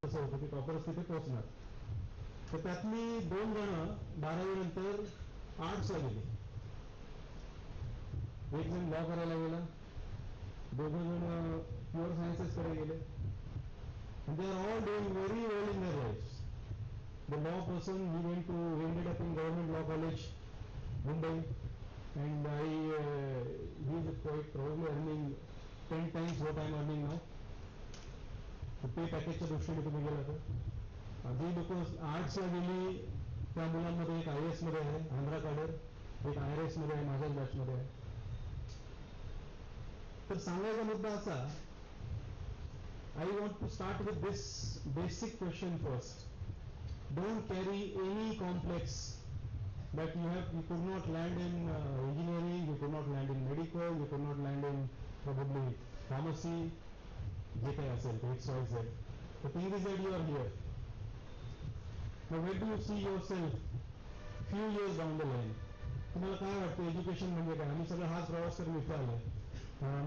असं होतं की टॉपर्स तिथे पोहोचणार. तर त्यातली 2 जण 12वी नंतर आर्ट्सला गेले. एक जण लॉ करायला गेला, 2 जण प्युअर सायन्सेसकडे गेले. And they are all doing very well in their lives. The law person, he ended up in government law college, Mumbai, and he is quite probably earning 10 times what I am earning now. The pay package च्या दृष्टीने तुम्ही गेला तर जी लोक आर्ट्सला गेली त्या मुलांमध्ये एक IAS मध्ये आहे, आंध्रा काडर, एक IRS मध्ये आहे, माझ्याच बॅचमध्ये आहे. तर सांगायचा मुद्दा असा, I want to start with this basic question first. Don't carry any complex that you could not land in engineering, you could not land in medical, you could not land in probably pharmacy, je kai asel XYZ. The thing is that you are here. Now where do you see yourself few years down the line? तुम्हाला काय वाटतं education म्हणजे काय? आम्ही सगळं हाच प्रवास करून इथे आलो.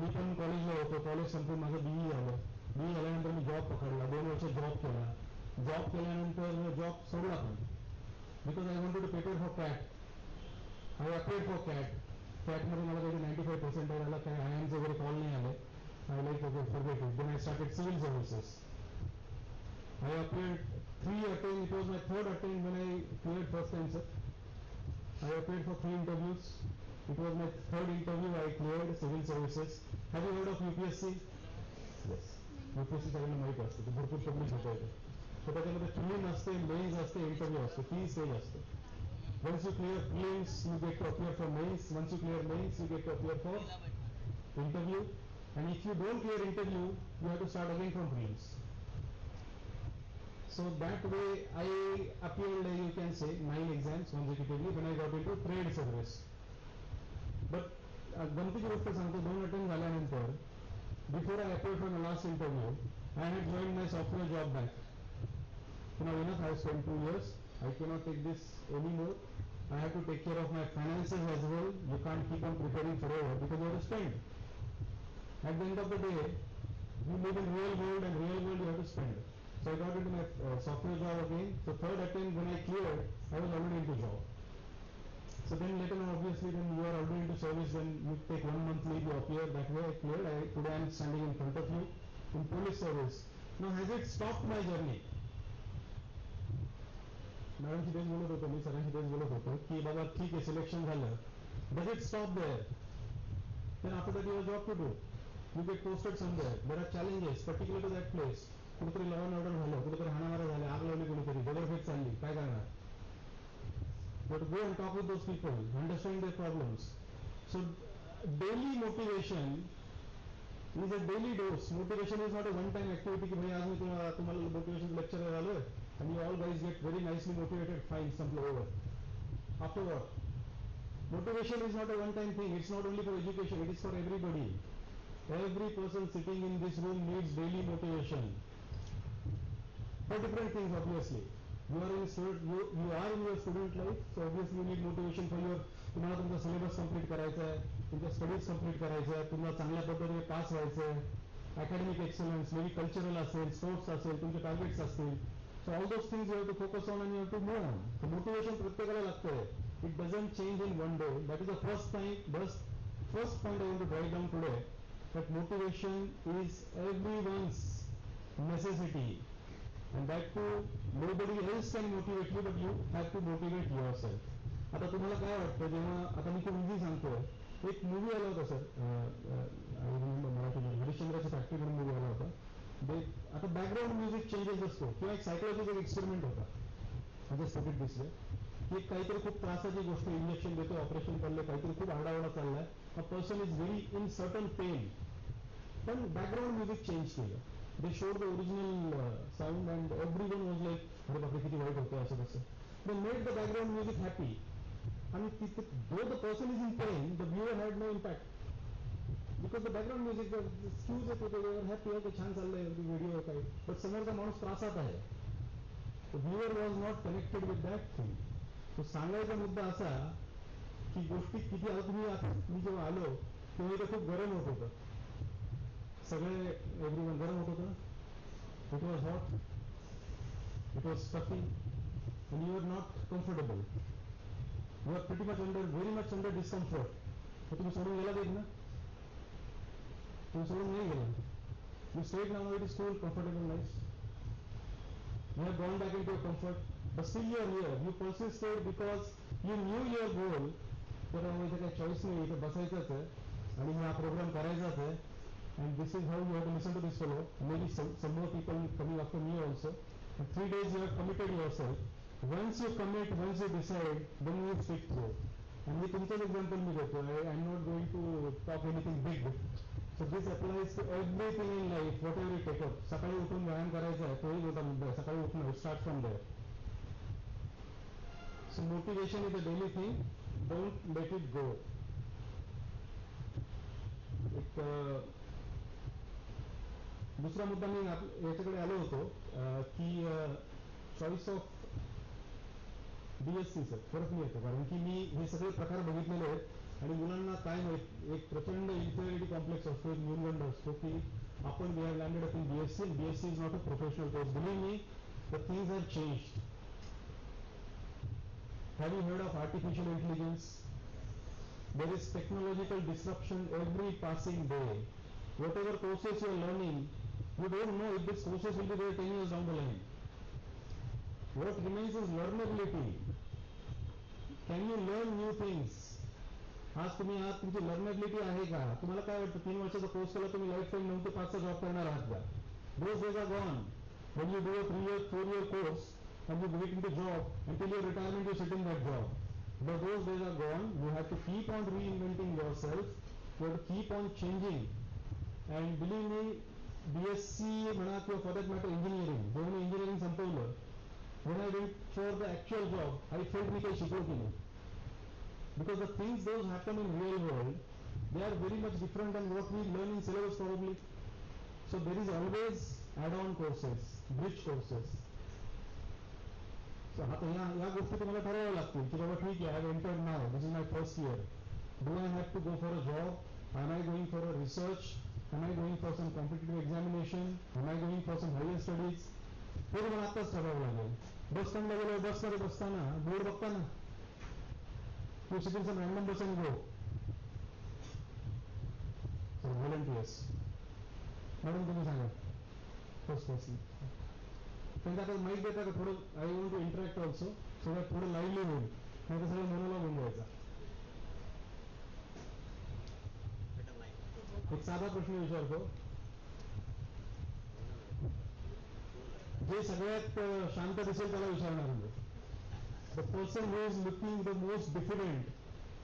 मी पण कॉलेजला होतो, कॉलेज संपून माझं BE झालं. BE झाल्यानंतर मी जॉब पकडला, 2 वर्ष जॉब केला. जॉब केल्यानंतर जॉब सोडला पण, because I wanted to prepare for CAT. I applied for CAT. कॅटमध्ये मला काही 95% आला, काही IIMs वगैरे कॉल नाही आले. I like forget it. Then I started civil services. I appeared 3 attempts. It was my 3rd attempt when I cleared first time, sir. I appeared for 3 interviews. It was my 3rd interview. I cleared civil services. Have you heard of UPSC? Yes. UPSC सगळ्यांना माहिती असते, ते भरपूर public होतं येतं. तर त्याच्यामध्ये prelim असते, मेन्स असते, इंटरव्ह्यू असते, 3 स्टेज असते. Once you clear prelims, you get to appear for mains. Once you clear mains, you get to appear for interview. And if you don't clear interview, you have to start again from prelims. So that way I appeared, you can say, 9 exams consecutively when I got into trade service. But गमतीची गोष्ट सांगतो, 2 attempt झाल्यानंतर before I appeared for the last interview, I had joined my software job back. Now enough, I have spent 2 years. I cannot take this anymore. I have to take care of my finances as well. You can't keep on preparing forever because you have to spend. At the end of the day, you live in real world, and real world you have to spend. So I got into my software job again. So 3rd attempt when I cleared, I was already into job. So then later on, obviously, when you are already into service, then you take 1 month leave, you appear. That way I cleared. Today I am standing in front of you in police service. Now has it stopped my journey? मॅडमशी तेच बोलत होतो, मी सरांशी तेच बोलत होतो की बाबा ठीक आहे, selection झालं. Does it stop there? Then after that you have a job to do. You get posted somewhere. There are challenges particular to that place. कुठेतरी लॉ अँड ऑर्डर झालं, कुठेतरी हाणामारा झाले, आग लावली कोणीतरी, दगडफेक चालली, काय करणार? But go and talk with those people, understand their problems. So daily motivation is a daily dose. Motivation is not a one-time activity की भाई आज मी तुम्हाला motivation lecture आलोय and you all guys get very nicely motivated, fine, something over. After what? Motivation is not a one-time thing. It's not only for education. It is for everybody. Every person sitting in this room needs daily motivation. For different things, obviously. You are in your student life, so obviously you need motivation for your. तुम्हाला तुमचा syllabus complete करायचा आहे, तुमच्या studies complete करायचं आहे, तुम्हाला चांगल्या पद्धतीने पास व्हायचं आहे, अकॅडमिक एक्सलन्स, मेबी कल्चरल असेल, स्पोर्ट्स असेल, तुमचे टार्गेट्स असतील. So all those things you have to focus on and you have to move on. तर मोटिवेशन प्रत्येकाला लागतंय. It doesn't change in 1 day. That is the first point I want to drive down today. That motivation is everyone's necessity, and that too nobody else can motivate you, but you have to motivate yourself. आता तुम्हाला काय वाटतं, जेव्हा आता मी खूप easy सांगतोय, एक movie आला होता सर, मराठी हरिश्चंद्राची फॅक्टरी म्हणून मूवी आला होता. आता बॅकग्राऊंड म्युझिक चेंजेस असतो, किंवा एक सायकोलॉजिकल एक्सपेरिमेंट होता. म्हणजे स्टडीत दिसलं की काहीतरी खूप त्रासाची गोष्ट, इंजेक्शन देतो, ऑपरेशन करलं, काहीतरी खूप आरडाओरडा चाललाय, a person is very in certain pain, पण बॅकग्राऊंड म्युझिक चेंज केलं. They showed the original sound and everyone was like, अरे बापरे किती वाईट होतं असं तसं. They made the background music happy, आणि तिथे though the person is in pain, the viewer had no impact, because the background music cues येत होते, हॅपी होते, छान चाललंय व्हिडिओ काही, बट समोरचा माणूस त्रासात आहे. The viewer was not connected with that thing. तो सांगायचा मुद्दा असा की गोष्टी किती, आता मी जेव्हा आलो तेव्हा इथं खूप गरम होत होतं, सगळे एव्हरीवन गरम होत होतं. It was hot. It was stuffy, and you were not comfortable. You are pretty much very much under discomfort. तर तुम्ही सोडून गेला देत ना? तुम्ही सोडून नाही गेला. You stayed now, it is cool, comfortable, nice. You have gone back into your comfort, but still you are here. You persisted because you knew your goal. तर इथे काही चॉईस नाही, इथे बसायचंच आहे आणि हा प्रोग्राम करायचाच आहे. And this is how you have to listen to this fellow. Maybe some more people coming after me also. In 3 days you have committed yourself. Once you commit, once you decide, then you stick through. And मी तुमचंच example मी देतो. I am not going to talk anything big. So this applies to everything in life, whatever you take up. सकाळी उठून व्यायाम करायचा आहे, तोही मोठा मुद्दा आहे. सकाळी उठणं, start from there. So motivation is a daily thing. Don't let it go. एक दुसरा मुद्दा मी याच्याकडे आलो होतो की चॉईस ऑफ BSc चं परत मी येतो, कारण की मी हे सगळे प्रकार बघितलेले आहेत आणि मुलांना काय माहित एक प्रचंड इन्फिरियरिटी कॉम्प्लेक्स असतो, एक न्यूनगंड असतो की आपण we have landed up in BSc and BSc is not a professional course. Believe me, the things have changed. Have you heard of artificial intelligence? There is technological disruption every passing day. Whatever courses you are learning, you don't know if these courses will be there 10 years down the line. What remains is learnability. Can you learn new things? आज तुमची लर्नेबिलिटी आहे का? तुम्हाला काय वाटतं 3 वर्षाचा course केला तुम्ही लाईफ टाईम 9 ते 5 चा जॉब करणार आहात का? Those days are gone. When you do a 3-year, 4-year course and you get into job until your retirement you sit in that job. But those days are gone. You have to keep on reinventing yourself. You have to keep on changing. And believe me, BSc म्हणा किंवा for that matter engineering, जेव्हा मी engineering संपवलं, when I went for the actual job, I felt मी काही शिकलो की नाही. Because the things those happen in real world, they are very much different than what we learn in syllabus probably. So there is always add-on courses, bridge courses. So आता या गोष्टी तुम्हाला ठरवाव्या लागतील की बाबा ठीक आहे, I have entered now, this is my first year. Do I have to go for a job? Am I going for a research? Am I going for some competitive examination? Am I going for some higher studies? हे तुम्हाला आत्ताच ठरवावं लागेल. बस स्टँडला गेलो, बसमध्ये बसताना board बघताना you sit in some random bus and go. So volunteers. Madam तुम्ही सांगा. First person. त्यांना आता माहीत देता का थोडं I want to interact also, so that थोडं लाईव्हली होईल. नाही तर सगळं मोनोलॉग होऊन जायचा. एक साधा प्रश्न विचारतो. जे सगळ्यात शांत दिसेल त्याला विचारणार म्हणजे. The person who is looking the most diffident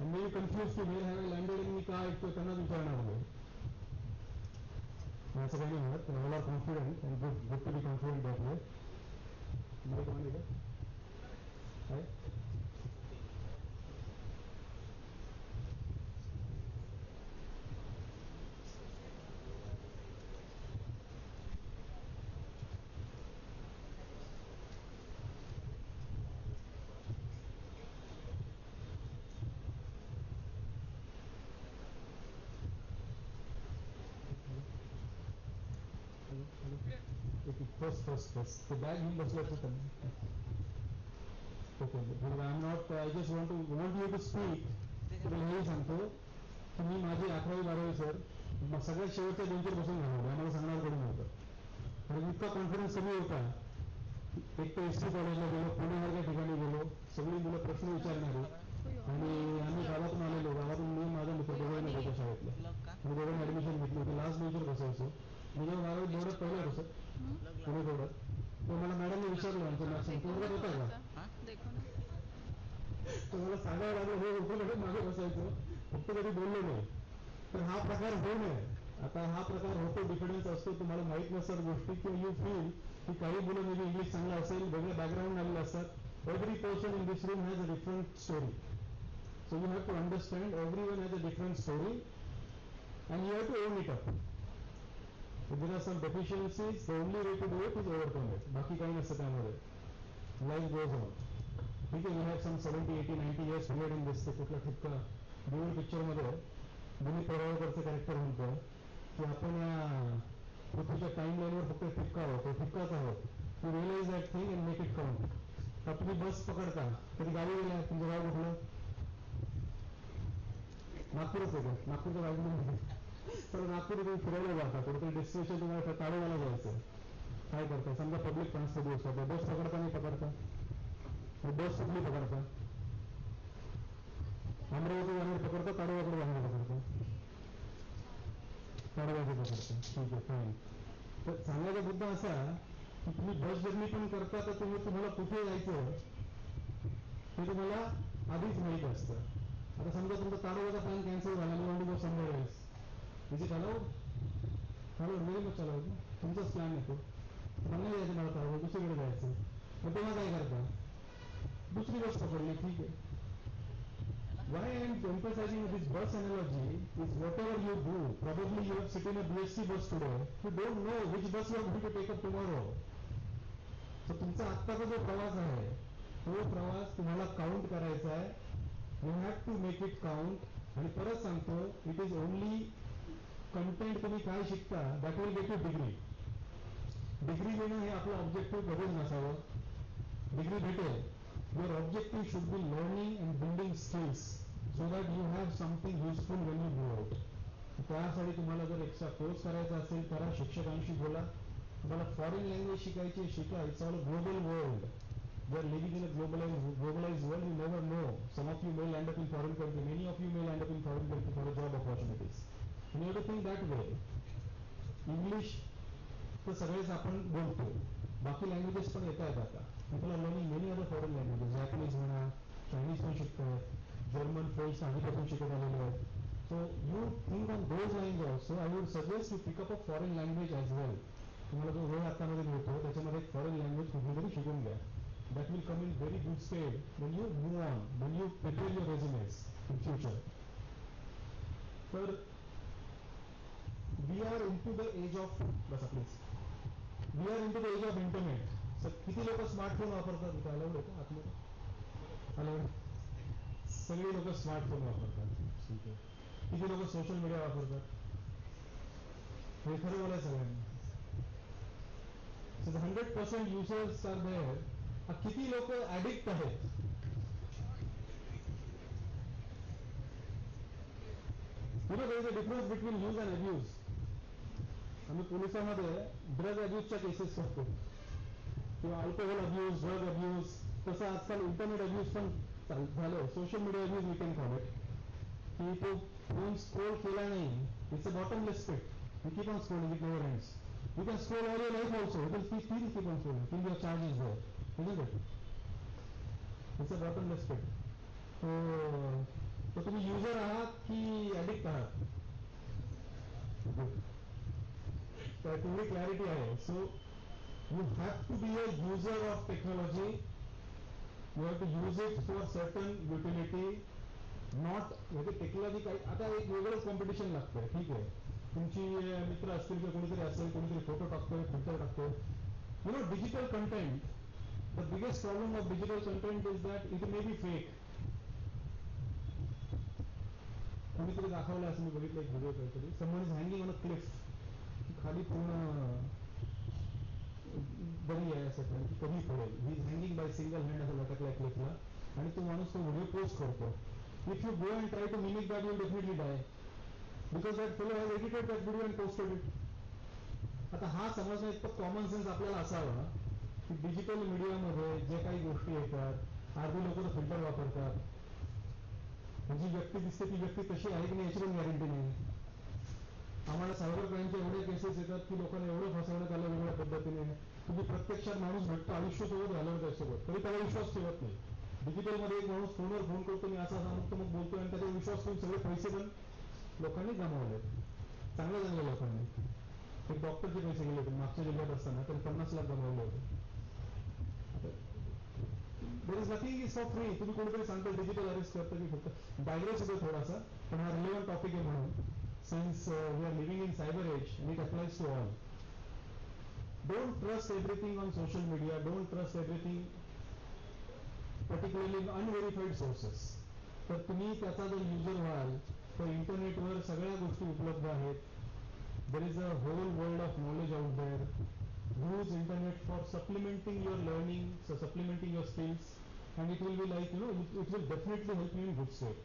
and maybe confused to where have I landed and मी काय ऐकतो त्यांना विचारणार नाही. असं काही नाही म्हणत. All are confident and good to be confident that way. मला कोण आहे का? काय? First. The bag घेऊन बसलं होतं. Okay. I'm not. I just want you to speak. तुम्हाला हे सांगतो की मी माझी 11वी-12वी सर सगळ्यात शेवटच्या बेंचवर बसून घालवली. आम्हाला सांगणार कोणी नव्हतं. कारण इतका कॉन्फिडन्स कमी होता. एक तर ST कॉलेजला गेलो, पुण्यासारख्या ठिकाणी गेलो, सगळी मुलं प्रश्न विचारणारी आणि आम्ही गावातून आलेलो. गावातून मी माझा मित्र दोघांना होत्या शाळेतला. मी दोघांनी ऍडमिशन घेतली होती. लास्ट बेंचवर बसायचो. मी जेव्हा 12वी बोर्डात पहिला होतो सर पुणे बोर्डात, तो मला मॅडमने विचारलं आमचं नाशिक बोर्डात होता का? तर मला सांगायला लागलं हे उपलब्ध मागे बसायचं, फक्त कधी बोललो नाही. तर हा प्रकार होऊ नये. आता हा प्रकार होतो, डिफिडन्स असतो, तुम्हाला माहित नसतात गोष्टी किंवा यू फील की काही मुलं म्हणजे इंग्लिश चांगलं असेल, वेगळ्या बॅकग्राऊंड आलेलं असतात. Every person in this room has a different story. So you have to understand everyone has a different story and you have to own it up. If there are some deficiencies, the only way to do it is overcome it. बाकी काही नसतं त्यामध्ये. Life goes on. ठीक आहे, we have some 70, 80, 90 years period in this. कुठला ठिपका dual पिक्चरमध्ये Dilip प्रभावकरचं character म्हणतो की आपण या पृथ्वीच्या टाइम लाईनवर फक्त ठिपका आहोत, ठिपकाच आहोत. You realize that thing and make it count. तर तुम्ही बस पकडता, कधी गावी गेला, तुमचं गाव कुठलं? नागपूरच आहे का? नागपूरच्या बाजूला तर नागपूर तुम्ही फिरायला जाता, कुठेतरी डेस्टिनेशन तुम्हाला ताडोबाला जायचं, काय करता? समजा पब्लिक ट्रान्सपोर्ट यूज करता, बस पकडता नाही पकडता? बस कुठली पकडता? अमरावती जाणार पकडता, ताडोबाकडे जाणार पकडता? ताडोबाचं पकडता, ठीक आहे, फाईन. तर सांगायचा मुद्दा असा की तुम्ही बस जर्नी पण करता, तर तुम्हाला कुठे जायचं ते तुम्हाला आधीच माहीत असतं. आता समजा तुमचा ताडोबाचा प्लॅन कॅन्सल झाला, me want go somewhere else, is it allowed? Allowed, very much allowed. तुमचाच प्लॅन येतो, मला नाही जायचं, मला ताडोबा दुसरीकडे जायचं, मग तेव्हा काय करता? दुसरी बस पकडली, ठीक आहे. Why I am emphasizing this bus analogy is whatever you do, probably you have sit in a BSC bus today, you don't know which bus you are going to take up tomorrow. So तुमचा आत्ताचा जो प्रवास आहे, तो प्रवास तुम्हाला count करायचा आहे. You have to make it count. आणि परत सांगतो, it is only content तुम्ही काय शिकता, that will get you degree. Degree घेणं हे आपलं ऑब्जेक्टिव्ह कधीच नसावं. डिग्री भेटेल. Your objective should be learning and building skills so that you have something useful when you go out. त्यासाठी तुम्हाला जर एक्स्ट्रा कोर्स करायचा असेल, करा, शिक्षकांशी बोला. तुम्हाला फॉरेन लँग्वेज शिकायची, शिका. It's all global world. We are living in a globalized world. You never know. Some of you may land up in foreign country. Many of you may land up in foreign country for a job opportunities. And you have to think that way. English तर सगळेच आपण बोलतो. बाकी languages पण येत आहेत आता. people are learning many other foreign languages. Japanese म्हणा, Chinese पण शिकतात, German, French आधीपासून शिकत आलेले आहेत. So you think on those lines also. I would suggest you pick up a foreign language as well. तुम्हाला जो वेळ आतामध्ये मिळतो त्याच्यामध्ये एक फॉरेन लँग्वेज कुठली तरी शिकून घ्या. That will come in very good stead when you move on, when you prepare your resumes in future. तर we are into the age of, बसा please. We are into the age of internet. किती लोक smartphone वापरतात? इथे allowed आहे का आतमध्ये? Allowed. सगळे लोक स्मार्टफोन वापरतात, ठीक आहे. किती लोक सोशल मीडिया वापरतात? हे खरं बोलाय सगळ्यांनी. So 100% users are there. किती लोक ऍडिक्ट आहेत? You know there is a difference between use and abuse. आम्ही पोलिसांमध्ये ड्रग अब्यूजच्या केसेस करतो किंवा अल्कोहोल अब्यूज, ड्रग अब्यूज. तसं आजकाल इंटरनेट अब्यूज पण झालं. Social media abuse we can call it. की तो फोन स्क्रोल केला नाही, it's a bottomless pit. You keep on scrolling, it never ends. You can scroll all your life also, it will still keep on scrolling till your charge is there, isn't it? It's a bottomless pit. तो तुम्ही user आहात की addict आहात? तर तेवढी clarity आहे. सो you have to be a user of technology. You have to use it for certain utility. Not technology काही आता एक वेगळंच कॉम्पिटिशन लागतं, ठीक आहे. तुमची मित्र असतील किंवा कोणीतरी असेल, कोणीतरी फोटो टाकतोय, फिल्टर टाकतोय. You know digital content, the biggest problem of digital content is that it may be fake. कोणीतरी दाखवलं असं मी बघितलं एक व्हिडिओ काहीतरी. Someone is hanging on a cliff. खाली पूर्ण बरी आहे असं पण की कधी पडेल. He is hanging by single hand असं लटकलाय क्लिफला आणि तो माणूस तो व्हिडिओ पोस्ट करतो. If you go and try to mimic that, you definitely di because that fellow has edited that video and posted it. आता हा समजणं इतकं कॉमन सेन्स आपल्याला असावा की डिजिटल मीडियामध्ये जे काही गोष्टी येतात, अर्धी लोक तर फिल्टर वापरतात. जी व्यक्ती दिसते ती व्यक्ती तशी आहे की नाही याची पण गॅरंटी नाही. आम्हाला सायबर क्राईमचे एवढे केसेस येतात की लोकांना एवढं फसवण्यात आलं वेगळ्या पद्धतीने. तुम्ही प्रत्यक्षात माणूस भेटतो, आयुष्यासोबत घालवत त्याच्यासोबत, तरी त्याला विश्वास ठेवत नाही. डिजिटलमध्ये एक माणूस फोनवर फोन करतो, मी असा सांगतो, मग बोलतोय आणि त्याचा विश्वास करून सगळे पैसे पण लोकांनी गमावले, चांगल्या लोकांनी. एक डॉक्टरचे पैसे गेले होते मागच्या जिल्ह्यात असताना, तर 50 लाख गमावले होते. There is nothing is for free. तुम्ही कोणीतरी सांगतो डिजिटल अरेस्ट करतं की फक्त डायग्रेस होतो थोडासा, पण हा रिलेव्हंट टॉपिक आहे म्हणून. Since we are living in cyber age and it applies to all. Don't trust everything on social media. Don't trust everything, particularly in unverified sources. तर तुम्ही त्याचा जर युजर व्हाल तर इंटरनेटवर सगळ्या गोष्टी उपलब्ध आहेत. There is a whole world of knowledge out there. use internet for supplementing your learning, so supplementing your skills, and it will be like, you know, it will definitely help you in good state.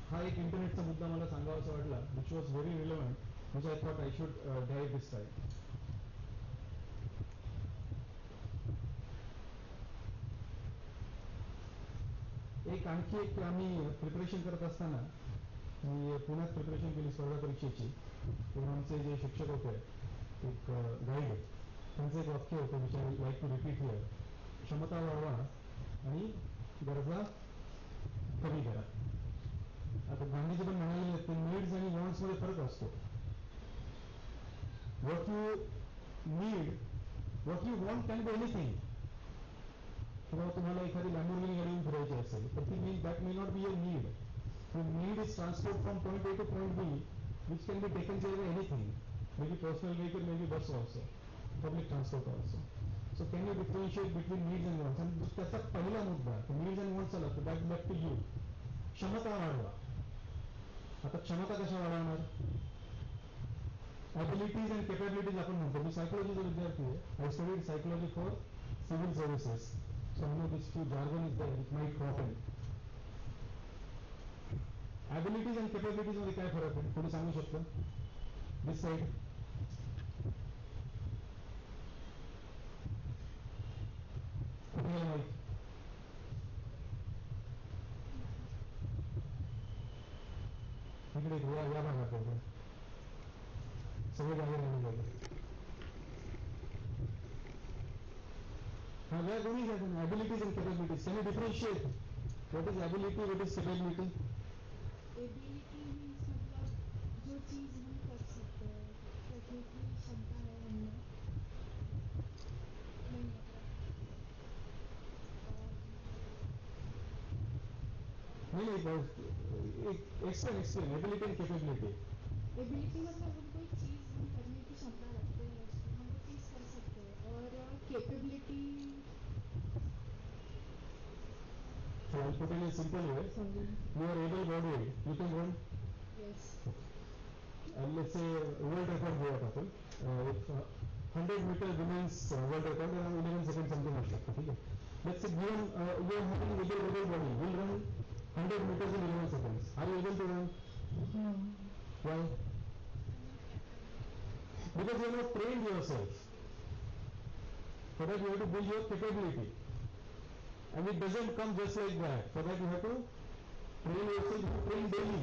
हा एक इंटरनेटचा मुद्दा मला सांगावासा वाटला, which was very relevant, which I thought I should drive this side. एक आणखी एक आम्ही प्रिपरेशन करत असताना मी पुण्यात प्रिपरेशन केली स्पर्धा परीक्षेची. तेव्हा आमचे जे शिक्षक होते, एक गाईड, त्यांचं एक वाक्य होतं which I like to repeat here: क्षमता वाढवा आणि गरजा कमी करा. आता गांधीजी पण म्हणाले आहेत की नीड्स आणि वॉन्ट्स मध्ये फरक असतो. What you need, what you want can be anything. किंवा तुम्हाला एखादी लॅम्बोर्गिनी गाडी फिरायची असेल तर ती that may not be your need. Your need is transport from point A to point B, which can be taken care of anything. Maybe personal vehicle, maybe bus also, public transport also. So can you differentiate between needs and wants? And त्याचा पहिला मुद्दा needs and wants आला तर back to you. क्षमता वाढवा. आता क्षमता कशा वाढवणार? abilities and capabilities आपण म्हणतो. मी सायकोलॉजीचा विद्यार्थी आहे. I studied psychology for civil services. So I know this few jargon is there, it might crop in. Abilities and capabilities मध्ये काय फरक आहे कोणी सांगू शकतं? This side. कुठे माहिती? इकडे या भागात आहे सगळे बाहेर येऊन गेले. हा वेळ कोणी घ्यायचं ना. Abilities and capabilities, can you differentiate what is ability, what is capability? Ability means मतलब जो चीज़ हम कर सकते हैं, करने की क्षमता है हमें. नहीं explain ability and capability. Ability मतलब हम कोई चीज़ हम करने की क्षमता रखते हैं, उसको हम वो चीज़ कर सकते हैं. और capability, So I'll put in a simple way. You are able-bodied. You can run. yes. And let's say world record घेऊयात आपण. If 100 meter women's world record around 11 seconds something असू शकतं. ठीक आहे. Let's say given you are having able body, will run 100 meters in 11 seconds. Are you able to run? No. Why? Because you have not trained yourself. For that you have to build your capability. And it doesn't come just like that. For that you have to train yourself, you train daily.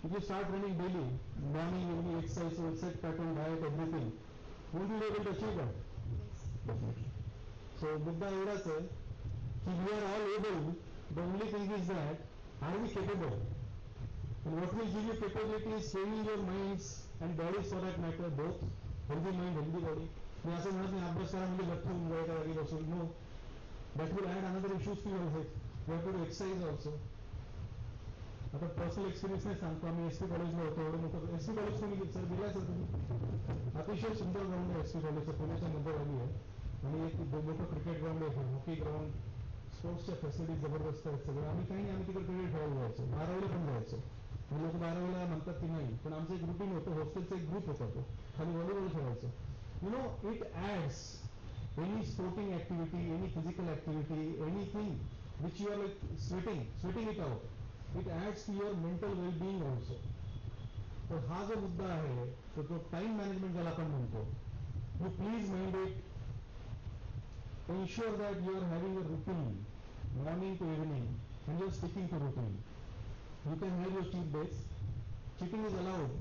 If you start running daily, morning, evening, exercise, set pattern, diet, everything, won't you be able to achieve that? Yes. Definitely. So मुद्दा एवढाच आहे की we are all able. The only thing is that are we capable? And what will give you capability is training your minds and bodies for that matter, both healthy mind, healthy body. मी असं म्हणत नाही अभ्यास करा म्हणजे लठ्ठ होऊन जायचा जागी बसून. No. That will add another issues to your head. You have to do exercise also. आता पर्सनल एक्सपिरियन्स नाही सांगतो. आम्ही एस पी कॉलेजला होतो. एवढं मोठं एस पी कॉलेज कोणी सर दिलाय सर तुम्ही? अतिशय सुंदर ग्राउंड आहे एस पी कॉलेजचं, पुण्याच्या मध्यभागी आहे. आणि एक मोठं क्रिकेट ग्राउंड आहे, हॉकी ग्राउंड, स्पोर्ट्सच्या फॅसिलिटीज जबरदस्त आहेत सगळं. आम्ही काही नाही, आम्ही तिकडे क्रिकेट खेळायला जायचो. 12वीला पण जायचो. आणि लोक 12वीला म्हणतात की नाही, पण आमचं एक रुटीन होतं. हॉस्टेलचा एक ग्रुप होता, तो खाली व्हॉलीबॉल खेळायचो. You know it ads any sporting activity, any physical activity, anything which you are like sweating it out, it adds to your mental well-being also. तर हा जो मुद्दा आहे तो जो टाइम मॅनेजमेंट ज्याला आपण म्हणतो, you please mind it, ensure that you are having a routine morning to evening and you are sticking to routine. You can have your cheat days. Cheating is allowed,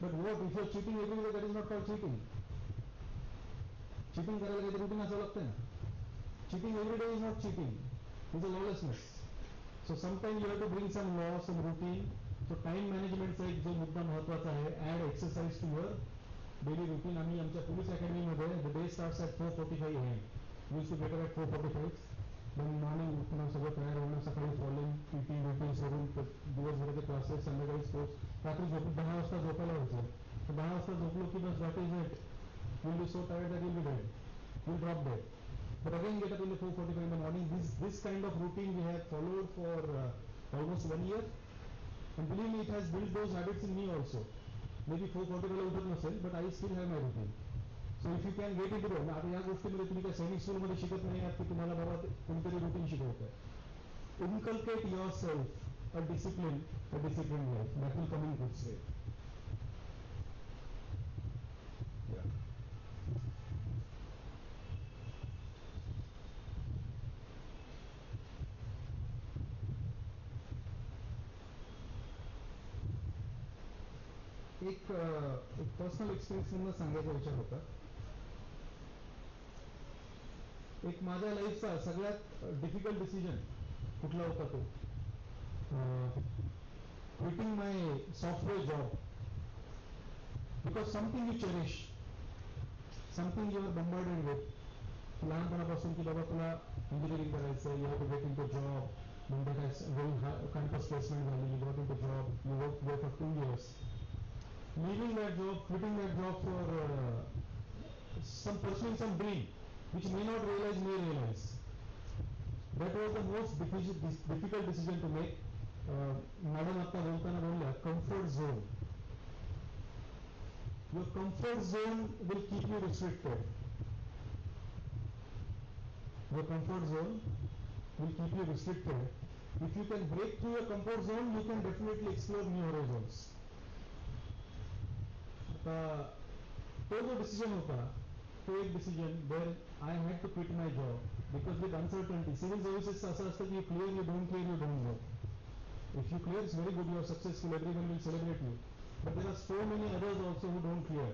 but what if you are cheating every day? That is not called cheating. Cheating करायला काहीतरी routine असावं लागतं ना. Cheating every day is not cheating, is a lawlessness. So sometime you have to bring some law, some routine. So time मॅनेजमेंटचा एक जो मुद्दा महत्वाचा आहे, add exercise to your daily routine. आम्ही आमच्या पोलीस अकॅडमीमध्ये the day starts at 4:45 AM. Use to get at 4:45. मग मॉर्निंग उठणं, सगळं तयार होणं, सकाळी फॉलोइंग टीचिंग रुटीन करून दिवसभराचे क्लासेस, संध्याकाळी स्पोर्ट्स. रात्री 10 वाजता झोपायला व्हायचं. 10 वाजता झोपलो की बस that is it. You'll be so tired that you'll be dead. You'll drop dead. But again get up in the 4:45 in the morning. This kind of routine we have followed for almost 1 year. And believe me, it has built those habits in me also. Maybe 4:45 उठत नसेल, but I still have my routine. So if you can get it आता या गोष्टीमध्ये तुम्ही त्या सैनिक स्कूलमध्ये शिकत नाही आहात की तुम्हाला बाबा कोणतरी रुटीन शिकवतं. Inculcate your self a discipline life that will come in goods way. एक पर्सनल एक्सपिरियन्स म्हणून सांगायचा विचार होता. एक माझ्या लाईफचा सगळ्यात डिफिकल्ट डिसिजन कुठला होता तो quitting my software job because something you cherish, something you are bombarded with लहानपणापासून की बाबा तुला इंजिनिअरिंग करायचं, you have to get into job, then that has very campus placement झाली, you got into job, you worked there for 2 years. Leaving that job, quitting that job for pursuing some dream which may not realize, may realize. That was the most difficult decision to make. Madam आता बोलताना बोलल्या comfort zone. Your comfort zone will keep you restricted. Your comfort zone will keep you restricted. If you can break through your comfort zone, you can definitely explore new horizons. तो जो decision होता तो एक decision where I had to quit my job because with uncertainty. Civil services असं असतं की clear you don't clear you don't know. If you clear it's very good, you are successful, everyone will celebrate you, but there are so many others also who don't clear.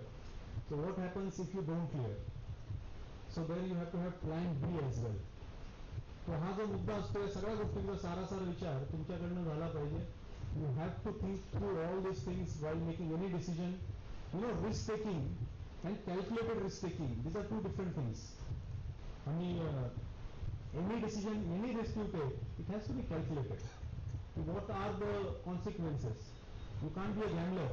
So what happens if you don't clear? So there you have to have plan B as well. तो हा जो मुद्दा असतो या सगळ्या गोष्टींचा सारासार विचार तुमच्याकडनं झाला पाहिजे. You have to think through all this things while making any decision. You know, risk taking and calculated risk taking, these are two different things. I mean, any decision, any risk you take, it has to be calculated. What are the consequences? You can't be a gambler.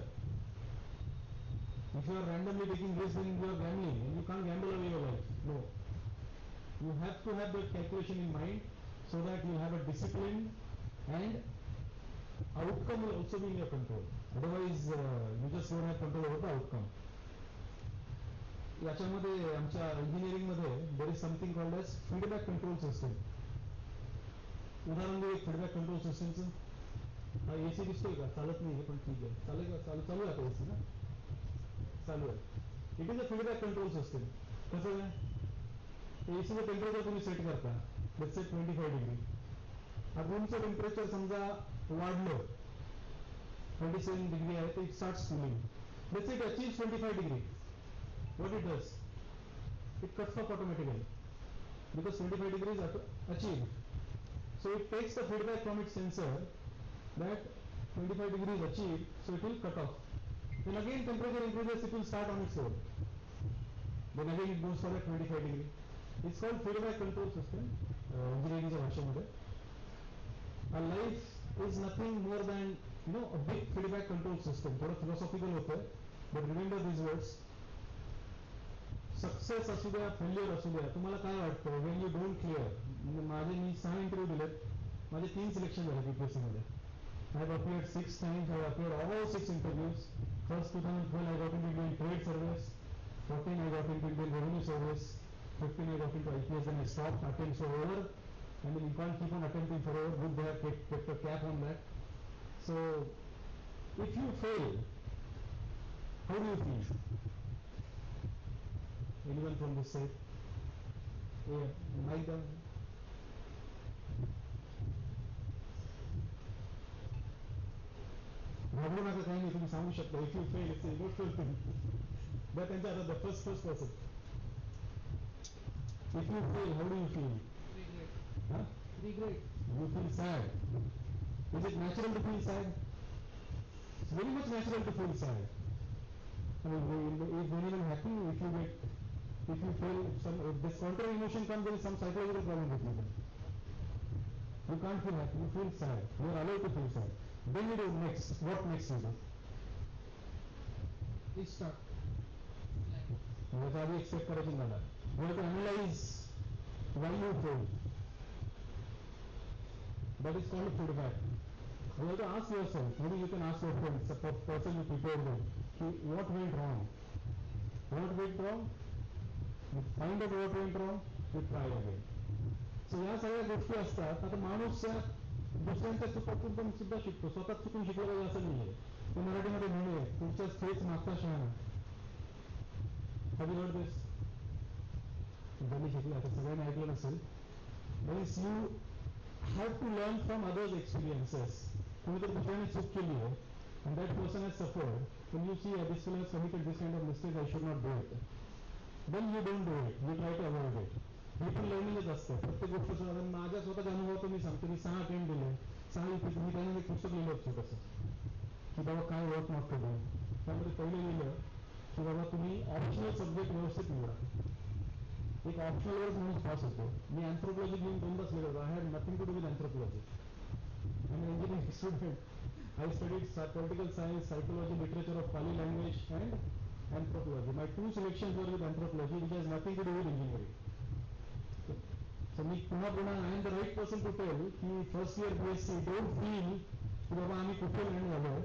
If you are randomly taking risks, then you are gambling, and you can't gamble away your life. No. You have to have that calculation in mind so that you have a discipline and outcome will also be in your control. Otherwise, you just don't have control over the outcome. याच्यामध्ये आमच्या इंजिनिअरिंगमध्ये there is something called as feedback control system. उदाहरण देऊ एक feedback control सिस्टमचं. हा AC दिसतोय का? चालत नाही पण ठीक आहे, चालेल का? चालू आहे आता एसी ना, चालू आहे. It is a feedback control system. कसं आहे, एसीचं टेम्परेचर तुम्ही सेट करता, लेट्स से 25 डिग्री. रूमचं टेम्परेचर समजा वाढलं, 27 डिग्री आहे, तर it starts cooling. Let's say it achieves 25 degree. What it does? It cuts off automatically because 25 degrees achieved. So it takes the feedback from its sensor that 25 degrees achieved, so it will cut off. Then again temperature increases, it will start on its own. Then again it goes for that 25 degree. It's called feedback control system. Engineering भाषेमध्ये. Our life is nothing more than a big feedback control system. थोडं philosophical होतं, but remember these words. Success असू द्या, failure असू द्या, तुम्हाला काय वाटतं when you don't clear? Me 6 interview दिलेत, माझे 3 सिलेक्शन झाले बीपीएससी मध्ये. I have appeared 6 times, I have appeared all 6 interviews. First 2012 I got into Indian Trade Service, 14 I got into Indian Revenue Service, 15 I got into IPS, then I stopped. Attempts were over. I mean, you can't keep on attempting forever. Good, they have kept a cap on that. So if you fail, how do you feel? Anyone from this side? Yeah, mic down. घाबरू नका, काही नाही, तुम्ही सांगू शकता. If you fail, it's emotional thing. But त्यांच्या आता the first person. If you fail, how do you feel? Regret. You feel sad. Is it natural to feel sad? It's very much natural to feel sad. I mean, if anyone happy, if you feel if this counter emotion comes, there is some psychological problem with you. You can't feel happy, you feel sad. You are allowed to feel sad. Then you do next. What next you do? Restart. याच्या आधी accept करायचं मला. You have to analyze why you failed. That is called feedback. You have to ask yourself. Maybe you can ask your friends, the person you prepared with, what went wrong? What went wrong? Find out what went wrong, you try again. So या सगळ्या गोष्टी असतात. आता माणूस दुसऱ्यांच्या चुकातून पण सुद्धा शिकतो, स्वतः चुकून शिकलं पाहिजे असं नाहीये. ते मराठीमध्ये म्हणूया, तुमच्याच तेच मागचा शहाणा. Have you heard this? ज्यांनी शिकलं आता सगळ्यांनी ऐकलं नसेल. Means you have to learn from others experiences. कोणीतरी दुसऱ्याने चूक केली आहे and that person has suffered. When you see this fellow has committed this kind of mistake, I should not do it. Then you don't do it. You try to avoid it. हे पण लर्निंगच असतं. प्रत्येक गोष्ट माझ्या स्वतःच्या अनुभवातून मी सांगतो. मी 6 attempt दिले, 6 मी त्याने एक पुस्तक लिहिलं होतं छोटंसं, की बाबा काय वर्क नॉट टू डू. त्यामध्ये पहिले लिहिलं की बाबा तुम्ही ऑप्शनल सब्जेक्ट व्यवस्थित निवडा. एक ऑप्शनलवरच माणूस पास होतो. मी अँथ्रोपॉलॉजी घेऊन 2 तास लिहिलं होतं. I had nothing to do with anthropology. I am engineering student. I studied political science, psychology, literature of Pali language and anthropology. My 2 selections were with anthropology, which has nothing to do with engineering. So मी पुन्हा I am the right person to tell की first year BSc, don't feel की बाबा आम्ही कुठे land झालोय.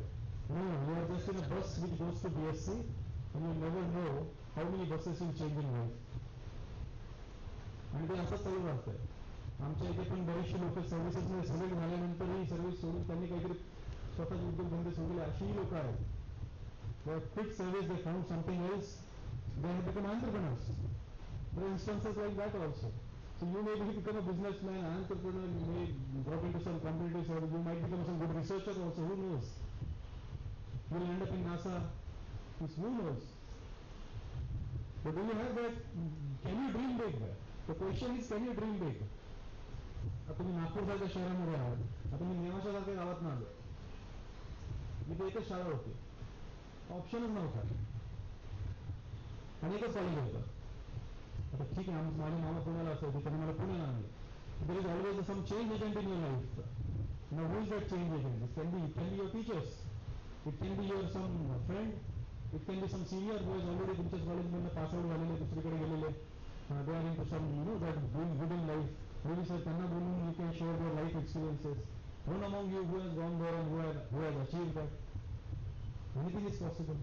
No, you are just in a bus which goes to BSc and you never know how many buses will change in life. आणि ते असंच चालू राहतंय. आमच्या इथे पण बरेचसे लोक सर्व्हिसेसमध्ये सिलेक्ट झाल्यानंतरही सर्व्हिस सोडून त्यांनी काहीतरी स्वतःचे उद्योगधंदे सोडले अशीही लोक आहेत. They have quit service, they found something else, they have become entrepreneurs. There are instances like that also. So you may become a businessman, an entrepreneur, you may drop into some competitive service, you might become some good researcher also, who knows? You will end up in NASA, who knows? But do you have that, can you dream big? The question is, can you dream big? आता तुम्ही नागपूरसारख्या शहरामध्ये आहात, आता मी नेवाशासारख्या गावात ना आलो. मी ते एकच शाळा होती, ऑप्शनच नव्हता आणि एकच कॉलेज होतं. आता ठीक आहे, माझे मामा पुण्याला असायचे, त्यांनी मला पुण्याला आणलं. There is always some change agent in your life. Now who is that change agent? It can be your teachers, it can be your some friend, it can be some senior who has already तुमच्याच कॉलेजमधून pass out झालेले, दुसरीकडे गेलेले. They are into some, that doing good in life. Maybe sir त्यांना बोलून you can share your life experiences. One among you who has gone there and who has achieved that. Anything is possible.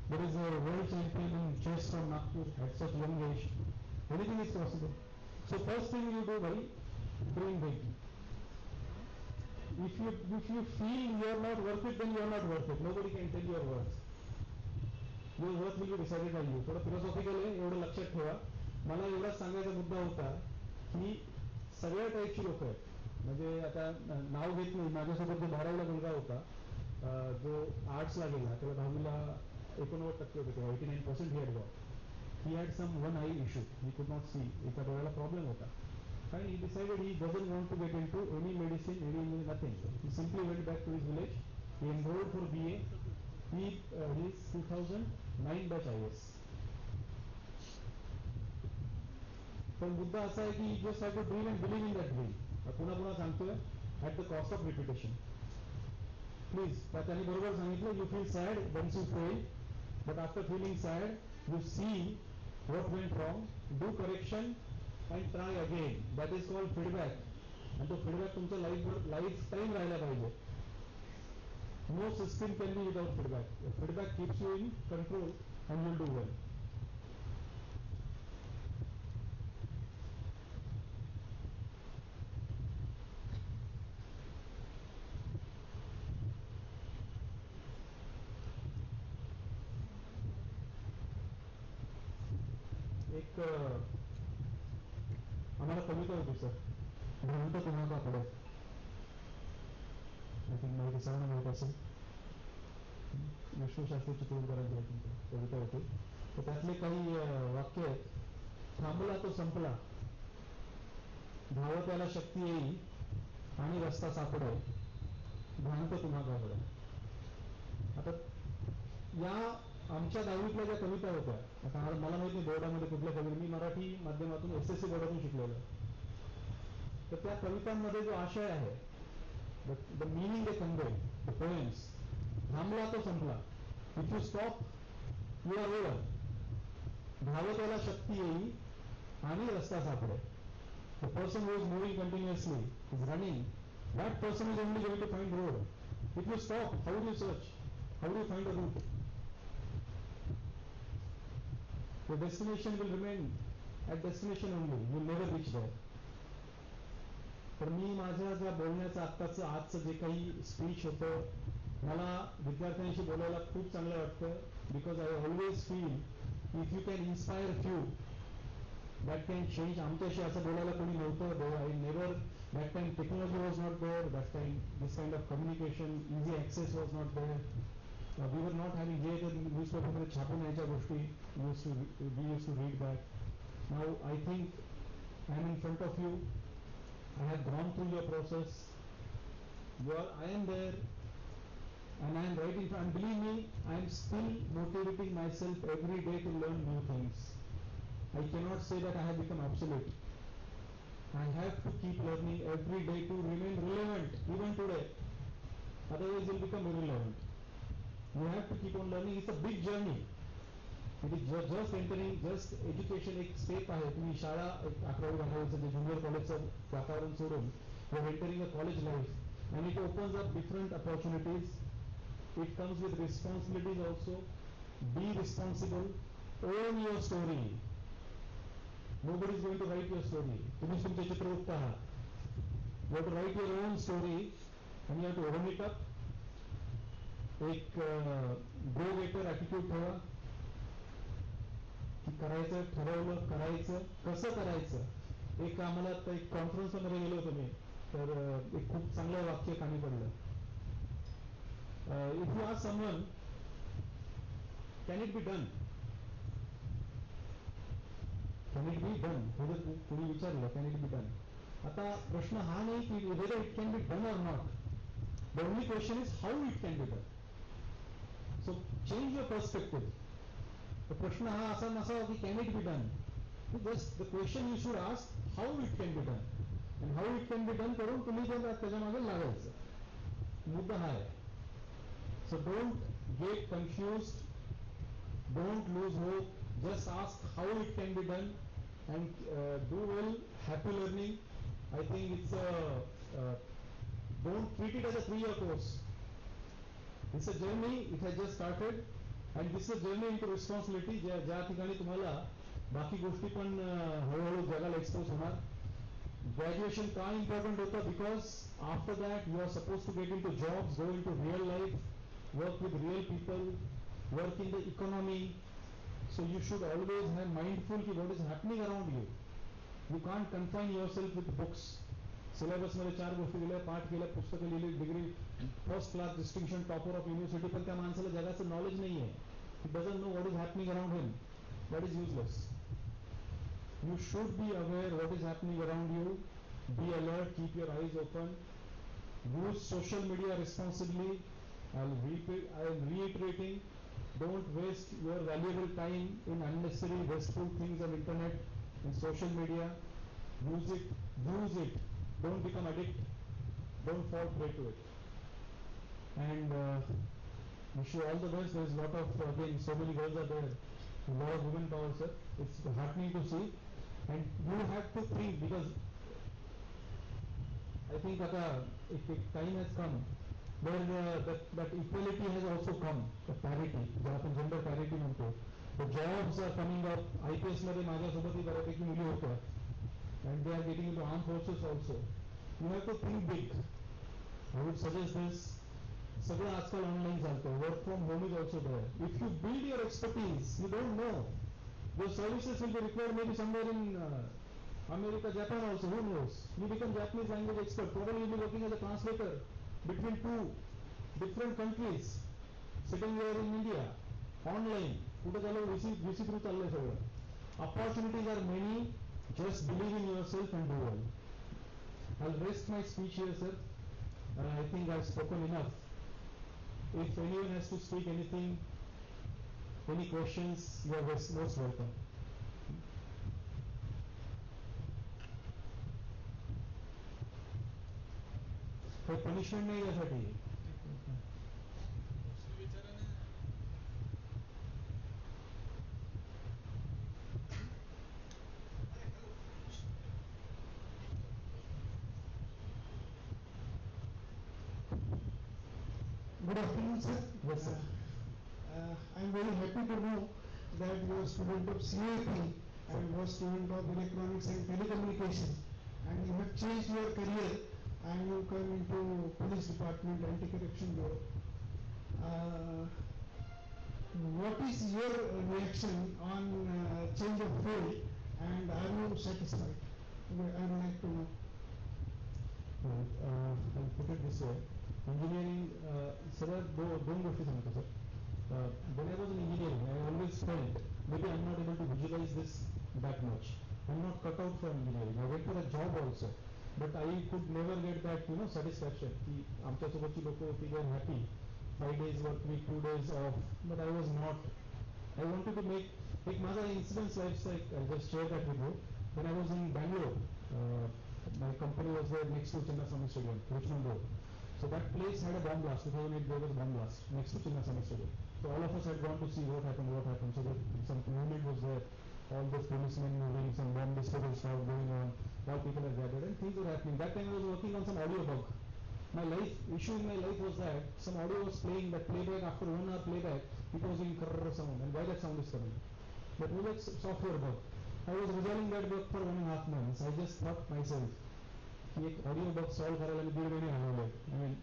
There is a world champion in chess from Nagpur at such young age. Anything is possible. So first thing you do, bhai, dream big. If you feel you are not worth it, then you are not worth it. Nobody can tell your worth. Your worth will be decided by you. थोडं philosophical आहे, एवढं लक्षात ठेवा. मला एवढाच सांगायचा मुद्दा होता की सगळ्या टाईपची लोक आहेत. म्हणजे आता नाव घेत नाही, माझ्यासोबत जो 12वीला मुलगा होता, जो आर्ट्सला गेला, त्याला 10वीला 89% होते, तेव्हा 89% he had got. He had some one eye issue, he could not see, एका डोळ्याला प्रॉब्लेम होता. And he decided he doesn't want to get into any medicine, any nothing. He simply went back to his village, he enrolled for BA, he is 2009 batch IS. पण मुद्दा असा आहे की just have to dream and believe in that dream. पुन्हा सांगतोय, at the cost of repetition. Please, त्यांनी बरोबर सांगितलं, you feel sad once you fail, but after feeling sad, you see what went wrong, do correction and try again. That is called feedback. आणि तो feedback तुमच्या life time राहायला पाहिजे. No system can be without feedback. If feedback keeps you in control and you'll do well. एक आम्हाला कविता होती sir, भ्रांत तुम्हाकडे, I think माहिती सर्वांना माहित असेल, विष्णुशास्त्री चिपळूणकरांची कविता होती. तर त्यातले काही वाक्य आहेत. थांबला तो संपला, धावत त्याला शक्ती येईल आणि रस्ता सापडे, भ्रांत तुम्हाकडे. आता या आमच्या 10वीतल्या ज्या कविता होत्या, आता मला माहिती नाही बोर्डामध्ये कुठल्या कविता, मी मराठी माध्यमातून SSC बोर्डातून शिकलेलो. तर त्या कवितांमध्ये जो आशय आहे, the meaning they convey, the poems, थांबला तो संपला, if you stop you are over, धावत याला शक्ती येईल आणि रस्ता सापडे. The person who is moving continuously is running, that person is only going to find road. If you stop, how do you search? How do you find a route? The destination will remain at destination only. You will never reach there. तर मी माझ्या ज्या बोलण्याचं आत्ताचं आजचं जे काही speech होतं, मला विद्यार्थ्यांशी बोलायला खूप चांगलं वाटतं. Because I always feel if you can inspire few that can change. आमच्याशी असं बोलायला कोणी नव्हतं. I never that time technology was not there. That time this kind of communication easy access was not there. We were not having जे न्यूजपेपरमध्ये छापून यायच्या गोष्टी we use to read that. Now I think I am in front of you. I have gone through your process. I am there, and I am right in front. And believe me, I am still motivating myself every day to learn new things. I cannot say that I have become obsolete. I have to keep learning every day to remain relevant, even today. Otherwise, you'll become irrelevant. You have to keep on learning. It's a big journey. It is just entering, just education एक step आहे. तुम्ही शाळा 11वी-12वीचं जे junior कॉलेजचं वातावरण सोडून you are entering a college life and it opens up different opportunities. It comes with responsibilities also. Be responsible. Own your story. Nobody is going to write your story. तुम्हीच तुमचे चित्रगुप्त आहात. You have to write your own story and you have to own it up. एक go गेटर attitude ठेवा. करायचं, ठरवलं, करायचं, कसं करायचं. एक आम्हाला एक कॉन्फरन्समध्ये गेलो होतो मी, तर एक खूप चांगलं वाक्य कानी पडलं. If you are someone can it be done, can it be done, हे जर कोणी विचारलं कॅन इट बी डन. आता प्रश्न हा नाही की whether it can be done or not. The only question is how it can be done. So change your perspective. तर प्रश्न हा असा नसावा की can it be done. Just the question you should ask how it can be done. आणि how it can be done करून तुम्ही त्याच्या मागे लागायचं. मुद्दा हा आहे. So don't get confused. Don't lose hope. Just ask how it can be done and do well. Happy learning. I think it's don't treat it as a 3-year course. It's a journey. It has just started. And this is journey into responsibility. ज्या ठिकाणी तुम्हाला बाकी गोष्टी पण हळूहळू जगाला expose होणार. Graduation का इम्पॉर्टंट होतं? Because after that you are suppose to get into jobs, go into real life, work with real people, work in the economy. So you should always have mindful की what is happening around you. You can't confine your self with books. सिलेबसमध्ये 4 गोष्टी दिल्या, पाठ केल्या, पुस्तकं लिहिली, degree, first class distinction, topper of university, पण त्या माणसाला जगाचं नॉलेज नाही आहे. He doesn't know what is happening around him. That is useless. You should be aware what is happening around you. Be alert. Keep your eyes open. Use social media responsibly. I am reiterating. Don't waste your valuable time in unnecessary wasteful things on internet and social media. Use it. Use it. Don't become addict. Don't fall prey to it. And wish you all the best. There is a lot of, again, so many girls are there. A lot of women power, sir. It's heartening to see. And you have to think, because I think that time has come where that equality has also come. The parity, ज्याला आपण gender parity म्हणतो. The jobs are coming up. IPS मध्ये माझ्यासोबतही बऱ्यापैकी मुली होत्या. And they are getting into armed forces also. You have to think big. I would suggest this. सगळं आजकाल online चालतं. Work from home is also there. If you build your expertise, you don't know your services will be required maybe somewhere in America, Japan also. Who knows? You become Japanese language expert. Probably you'll be working as a translator between 2 different countries, sitting here in India, online. कुठं चाललं? VC through चाललंय सगळं. Opportunities are many. Just believe in yourself and do well. I'll rest my speech here, sir. I think I've spoken enough. If anyone has to speak anything, any questions, you are most welcome. काही punishment नाही यासाठी. Good afternoon, sir. Yes, sir. I am very happy to know that you are a student of CAP and you are a student of electronics and telecommunications, and you have changed your career and you come into police department, anti-corruption bureau. What is your reaction on change of field, and are you satisfied? I would like to know. I'll put it this way. Engineering, सगळ्यात दोन गोष्टी सांगतो sir. When I was in engineering, I always felt maybe I'm not able to visualize this that much. I'm not cut out for engineering. I went for a job also, but I could never get that satisfaction. की आमच्यासोबतची लोकं होती, they were happy. 5 days work week, 2 days off, but I was not. I wanted to take माझा incident life cycle. I'll just share that with you. When I was in Bangalore, my company was there next to Chinnaswamy Stadium, Richmond Road. So that place had a bomb blast. 2008 there was a bomb blast next to Chinnaswamy Stadium. So all of us had gone to see what happened. So some movement was there. All those policemen moving, some bomb disposal stuff going on. All people are gathered and things were happening. That time I was working on some audio bug. My issue in my life was that some audio was playing, that playback, after 1 hour playback, it was doing crrrr sound, and why that sound is coming. That was like software bug. I was resolving that bug for 1.5 months. I just thought myself, की एक audio bug solve करायला मी 1.5 महिने घालवले. I mean,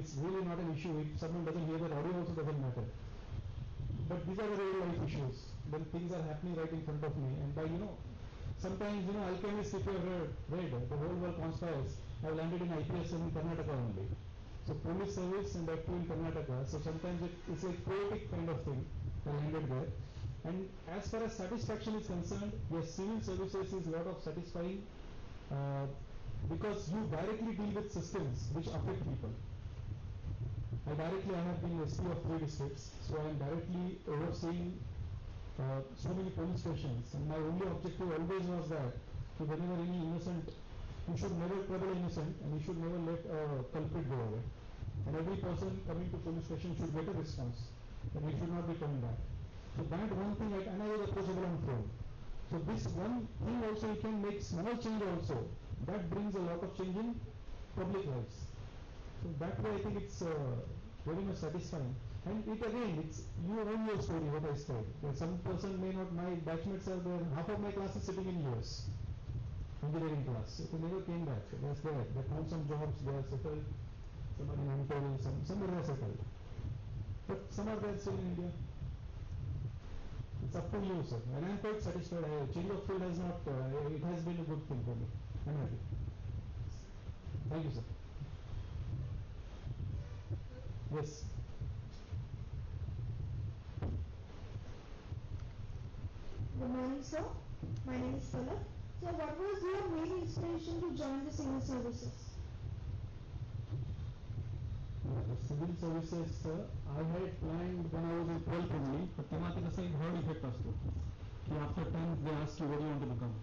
it's really not an issue. If someone doesn't hear that audio also doesn't matter. But these are the real life issues. When things are happening right in front of me, and by sometimes Alchemist, if you have read, the whole world conspires. I landed in IPS in Karnataka only. So police service and that too in Karnataka. So sometimes it's like poetic kind of thing. I landed there. And as far as satisfaction is concerned, yes, civil services is a lot of satisfying because you directly deal with systems which affect people. I have been SP of 3 districts, so I am directly overseeing so many police stations. And my only objective always was that whenever any innocent, you should never trouble innocent, and you should never let a culprit go away. And every person coming to police station should get a response, and he should not be coming back. So that one thing, and I was approachable on phone. So this one thing also, you can make small change also. That brings a lot of change in public lives. So that way I think it's very much satisfying. And it again, it's you own your story, what I said. Some person may not, my batchmates are there, half of my class is sitting in US. Engineering class. So they never came back. That's there. They found some jobs, they are settled. Some are in Ontario, some are settled. But some are there still in India. It's up to you, sir. And I'm quite satisfied. Change of field has not, it has been a good thing for me. I'm happy. Thank you, sir. Yes. Good morning, sir. My name is Palak. So what was your main inspiration to join the civil services? The civil services, I had planned when I was in 12th only, but तेव्हा ते कसं एक herd effect असतो की after 10th they ask you what do you want to become.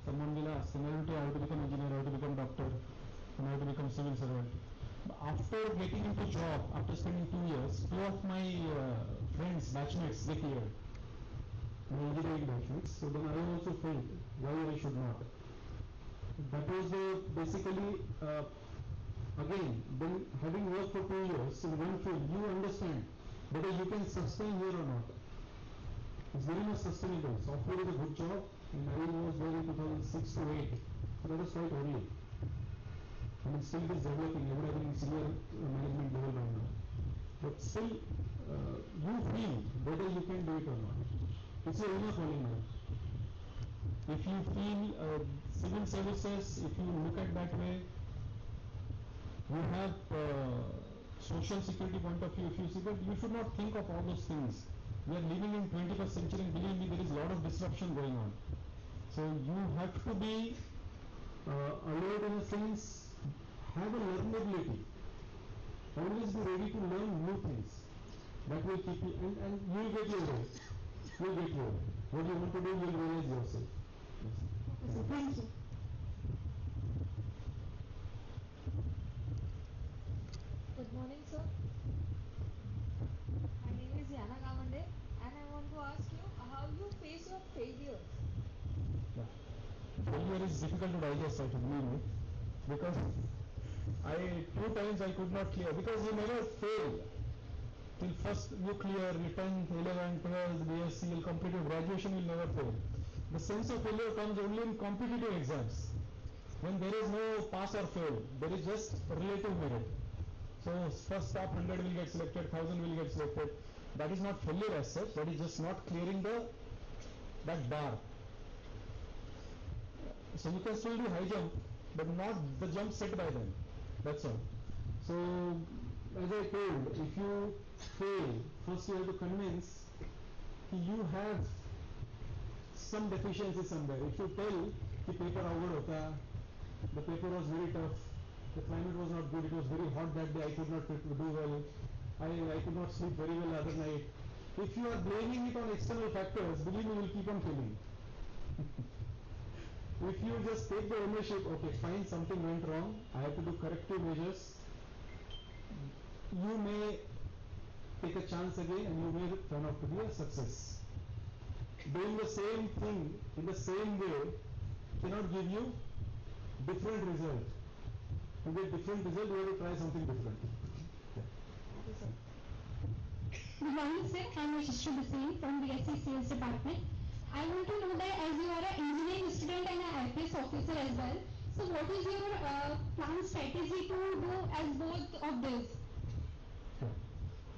Someone will ask, I want to become engineer, I want to become doctor, and I want to become civil servant. But after getting into job, after spending 2 years, 2 of my friends, batchmates, they cleared. My engineering batchmates. So then I also felt why I should not. That was basically again, then having worked for 2 years in one field, you understand whether you can sustain here or not. It's very much sustainable. Software is a good job, and I was there in 2006 to 8. So that was quite early. And still it is developing. I would have been in senior management level by now. But still, you feel whether you can do it or not. It's your inner calling now. If you feel civil services, if you look at that way, you have social security point of view. If you see that, you should not think of all those things. We are living in 21st century, and believe me, there is a lot of disruption going on. So you have to be alert in a sense, have a learnability. Always be ready to learn new things. That will keep you, and you will get your way. You will get your way. What you want to do, you will realize yourself. Yes. Okay, so thank you. Good morning, sir. My name is Yana Gamande, and I want to ask you how you face your failures. Yeah. Failure is difficult to digest, I believe me, because 2 times I could not clear, because you never fail. till first you clear, you 10th, 11th, 12th, BSc, you'll complete your graduation, you'll never fail. The sense of failure comes only in competitive exams, when there is no pass or fail, there is just relative merit. So first top 100 will get selected, 1000 will get selected. That is not failure as such, that is just not clearing that bar. So you can still do high jump, but not the jump set by them. That's all. So as I told, if you fail, first you have to convince you have some deficiency somewhere. If you tell the paper avgad hota, the paper was very tough, the climate was not good, it was very hot that day, I could not do well, I could not sleep very well the other night. If you are blaming it on external factors, believe me, you will keep on failing. If you just take the ownership, okay, fine, something went wrong, I have to do corrective measures, you may take a chance again and you may turn out to be a success. Doing the same thing in the same way cannot give you different result. To get different result, you have to try something different. Good morning, sir. I am Yashasri Bhasin from BSc Sales Department. I want to know that as you are an engineering student and an IPS officer as well, so what is your plan strategy to do as both of these?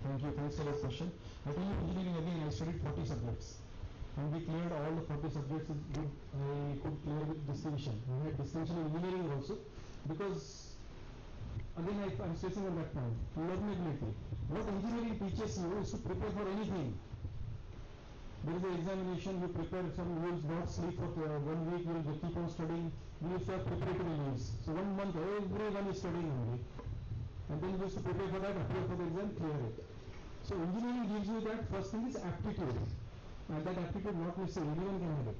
Thank you. Thanks for this question. I tell you, engineering again, I studied 40 subjects. And we cleared all the 40 subjects with, I could clear with distinction. I had distinction in engineering also, because again I'm stressing on that point, learnability. What engineering teaches you is to prepare for anything. There is an examination, you prepare some, you will not sleep for 1 week, you will keep on studying. We used to have preparatory leaves. So 1 month, everyone is studying only. And then you used to prepare for that, appear for the exam, clear it. So engineering gives you that. First thing is aptitude. And that aptitude not necessarily anyone can have it,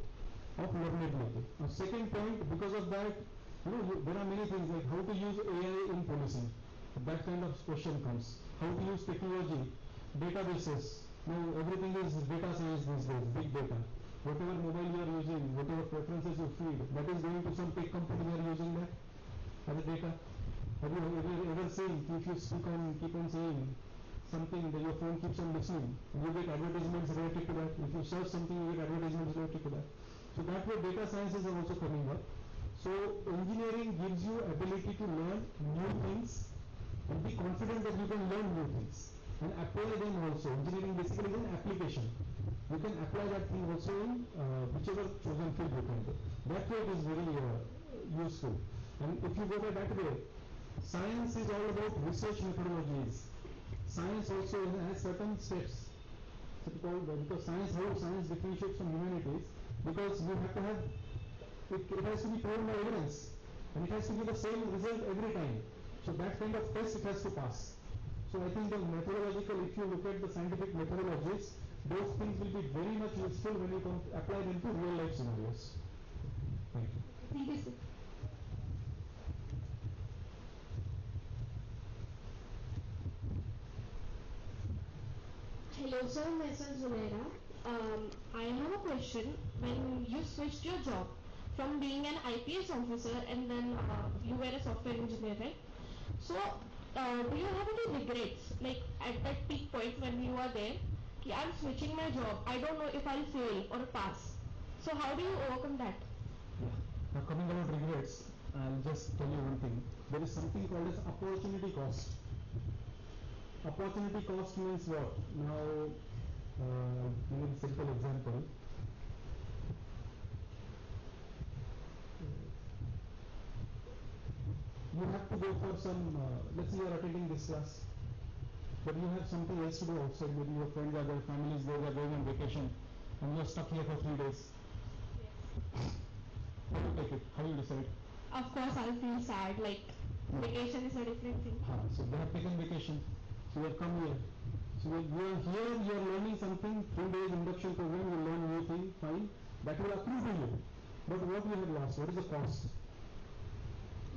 of learnability. Now second point, because of that, there are many things like how to use AI in policing. That kind of question comes. How to use technology, databases. Now everything is data science these days, big data. Whatever mobile you are using, whatever preferences you feed, that is going to some tech company, they are using that as a data. Have you ever seen, if you keep on saying something, that your phone keeps on listening, you get advertisements related to that. If you search something, you get advertisements related to that. So that way data sciences are also coming up. So engineering gives you ability to learn new things and be confident that you can learn new things and apply them also. Engineering basically is an application. You can apply that thing also in whichever chosen field you can do. That way it is very useful. And if you go by that way, science is all about research methodologies. Science also has certain steps. So because science, how science differentiates from humanities, because you have to have, it has to be proven by evidence, and it has to be the same result every time. So that kind of test it has to pass. So I think the methodological, if you look at the scientific methodologies, those things will be very much useful when you apply them to real life scenarios. Thank you. Thank you, sir. Hello sir, myself Zunaira. I have a question. When you switched your job from being an IPS officer and then you were a software engineer, right? So do you have any regrets, like at that peak point when you are there, I'm switching my job, I don't know if I'll fail or pass. So how do you overcome that? Yeah. Now coming about regrets, I'll just tell you one thing. There is something called as opportunity cost. Opportunity cost means what? Now, give a simple example. You have to go for some, let's say you are attending this class, but you have something else to do outside. Maybe your friends are there, families there, they are going on vacation, and you are stuck here for 3 days. Yes. How do you take it? How do you decide? Of course I'll feel sad, like vacation is a different thing. So they have taken vacation. So you have come here. So you are here, you are learning something, 3 days induction program, you learn new thing, fine. That will accrue to you. But what you have lost? What is the cost?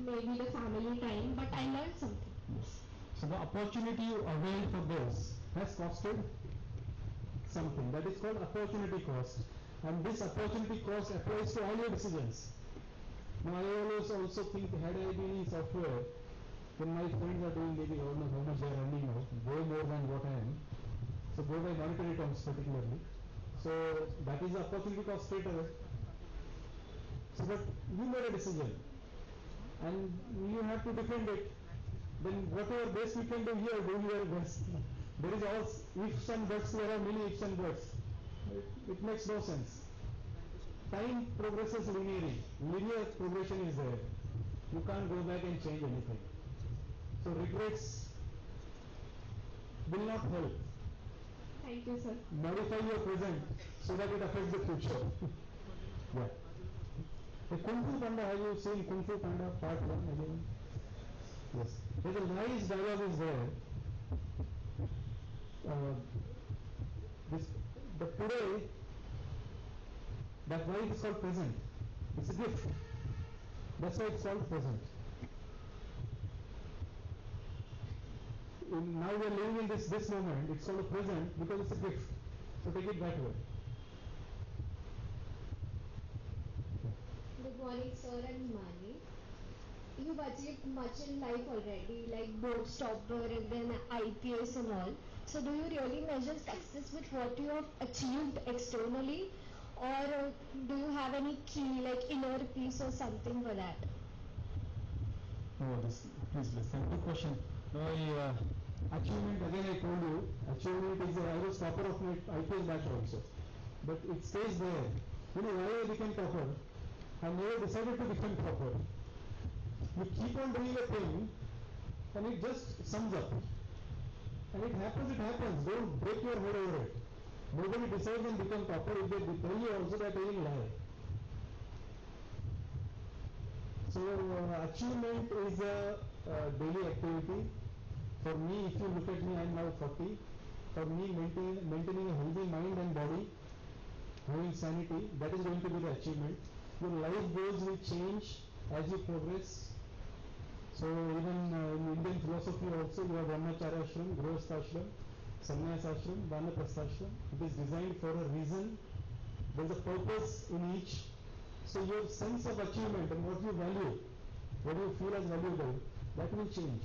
Maybe the family time, but I learned something. Yes. So the opportunity you availed for this has costed something. That is called opportunity cost. And this opportunity cost applies to all your decisions. Now I always also think, had I been in software, when my friends are doing maybe I don't know how much they are earning now, way more than what I am. So go by monetary terms particularly. So that is the opportunity cost straight away. So but you made a decision and you have to defend it. Then whatever best you can do here, do your best. There is all ifs and buts, there are many ifs and buts. It makes no sense. Time progresses linearly. Linear progression is there. You can't go back and change anything. So regrets will not help. Thank you, sir. Modify your present so that it affects the future. Yeah. The Kung Fu Panda, have you seen Kung Fu Panda part 1 again? Yes. There's a nice dialogue is there. But today, that why it is called present. It's a gift. That's why it's called present. Now we are living in this moment. It's called a present because it's a gift. So take it that way. Good morning, sir and Himani. You've achieved much in life already, like board stopper and then IPS and all. So do you really measure success with what you have achieved externally, or do you have any key like inner peace or something for that? Please, thank you question. Achievement, again I told you, achievement is I was topper of my IPS batch also. But it stays there. You know why I became topper? I never decided to become topper. You keep on doing a thing and it just sums up. And it happens, Don't break your head over it. Nobody decides and become topper if they tell you also that they will lie. So achievement is a daily activity. For me, if you look at me, I am now 40. For me, maintaining a healthy mind and body, having sanity, that is going to be the achievement. Your life goals will change as you progress. So even in Indian philosophy also, you have Brahmacharya Ashram, Grihastha Ashram, Sannyas Ashram, Vanaprastha Ashram. It is designed for a reason. There is a purpose in each. So your sense of achievement and what you value, what you feel as valuable, that will change.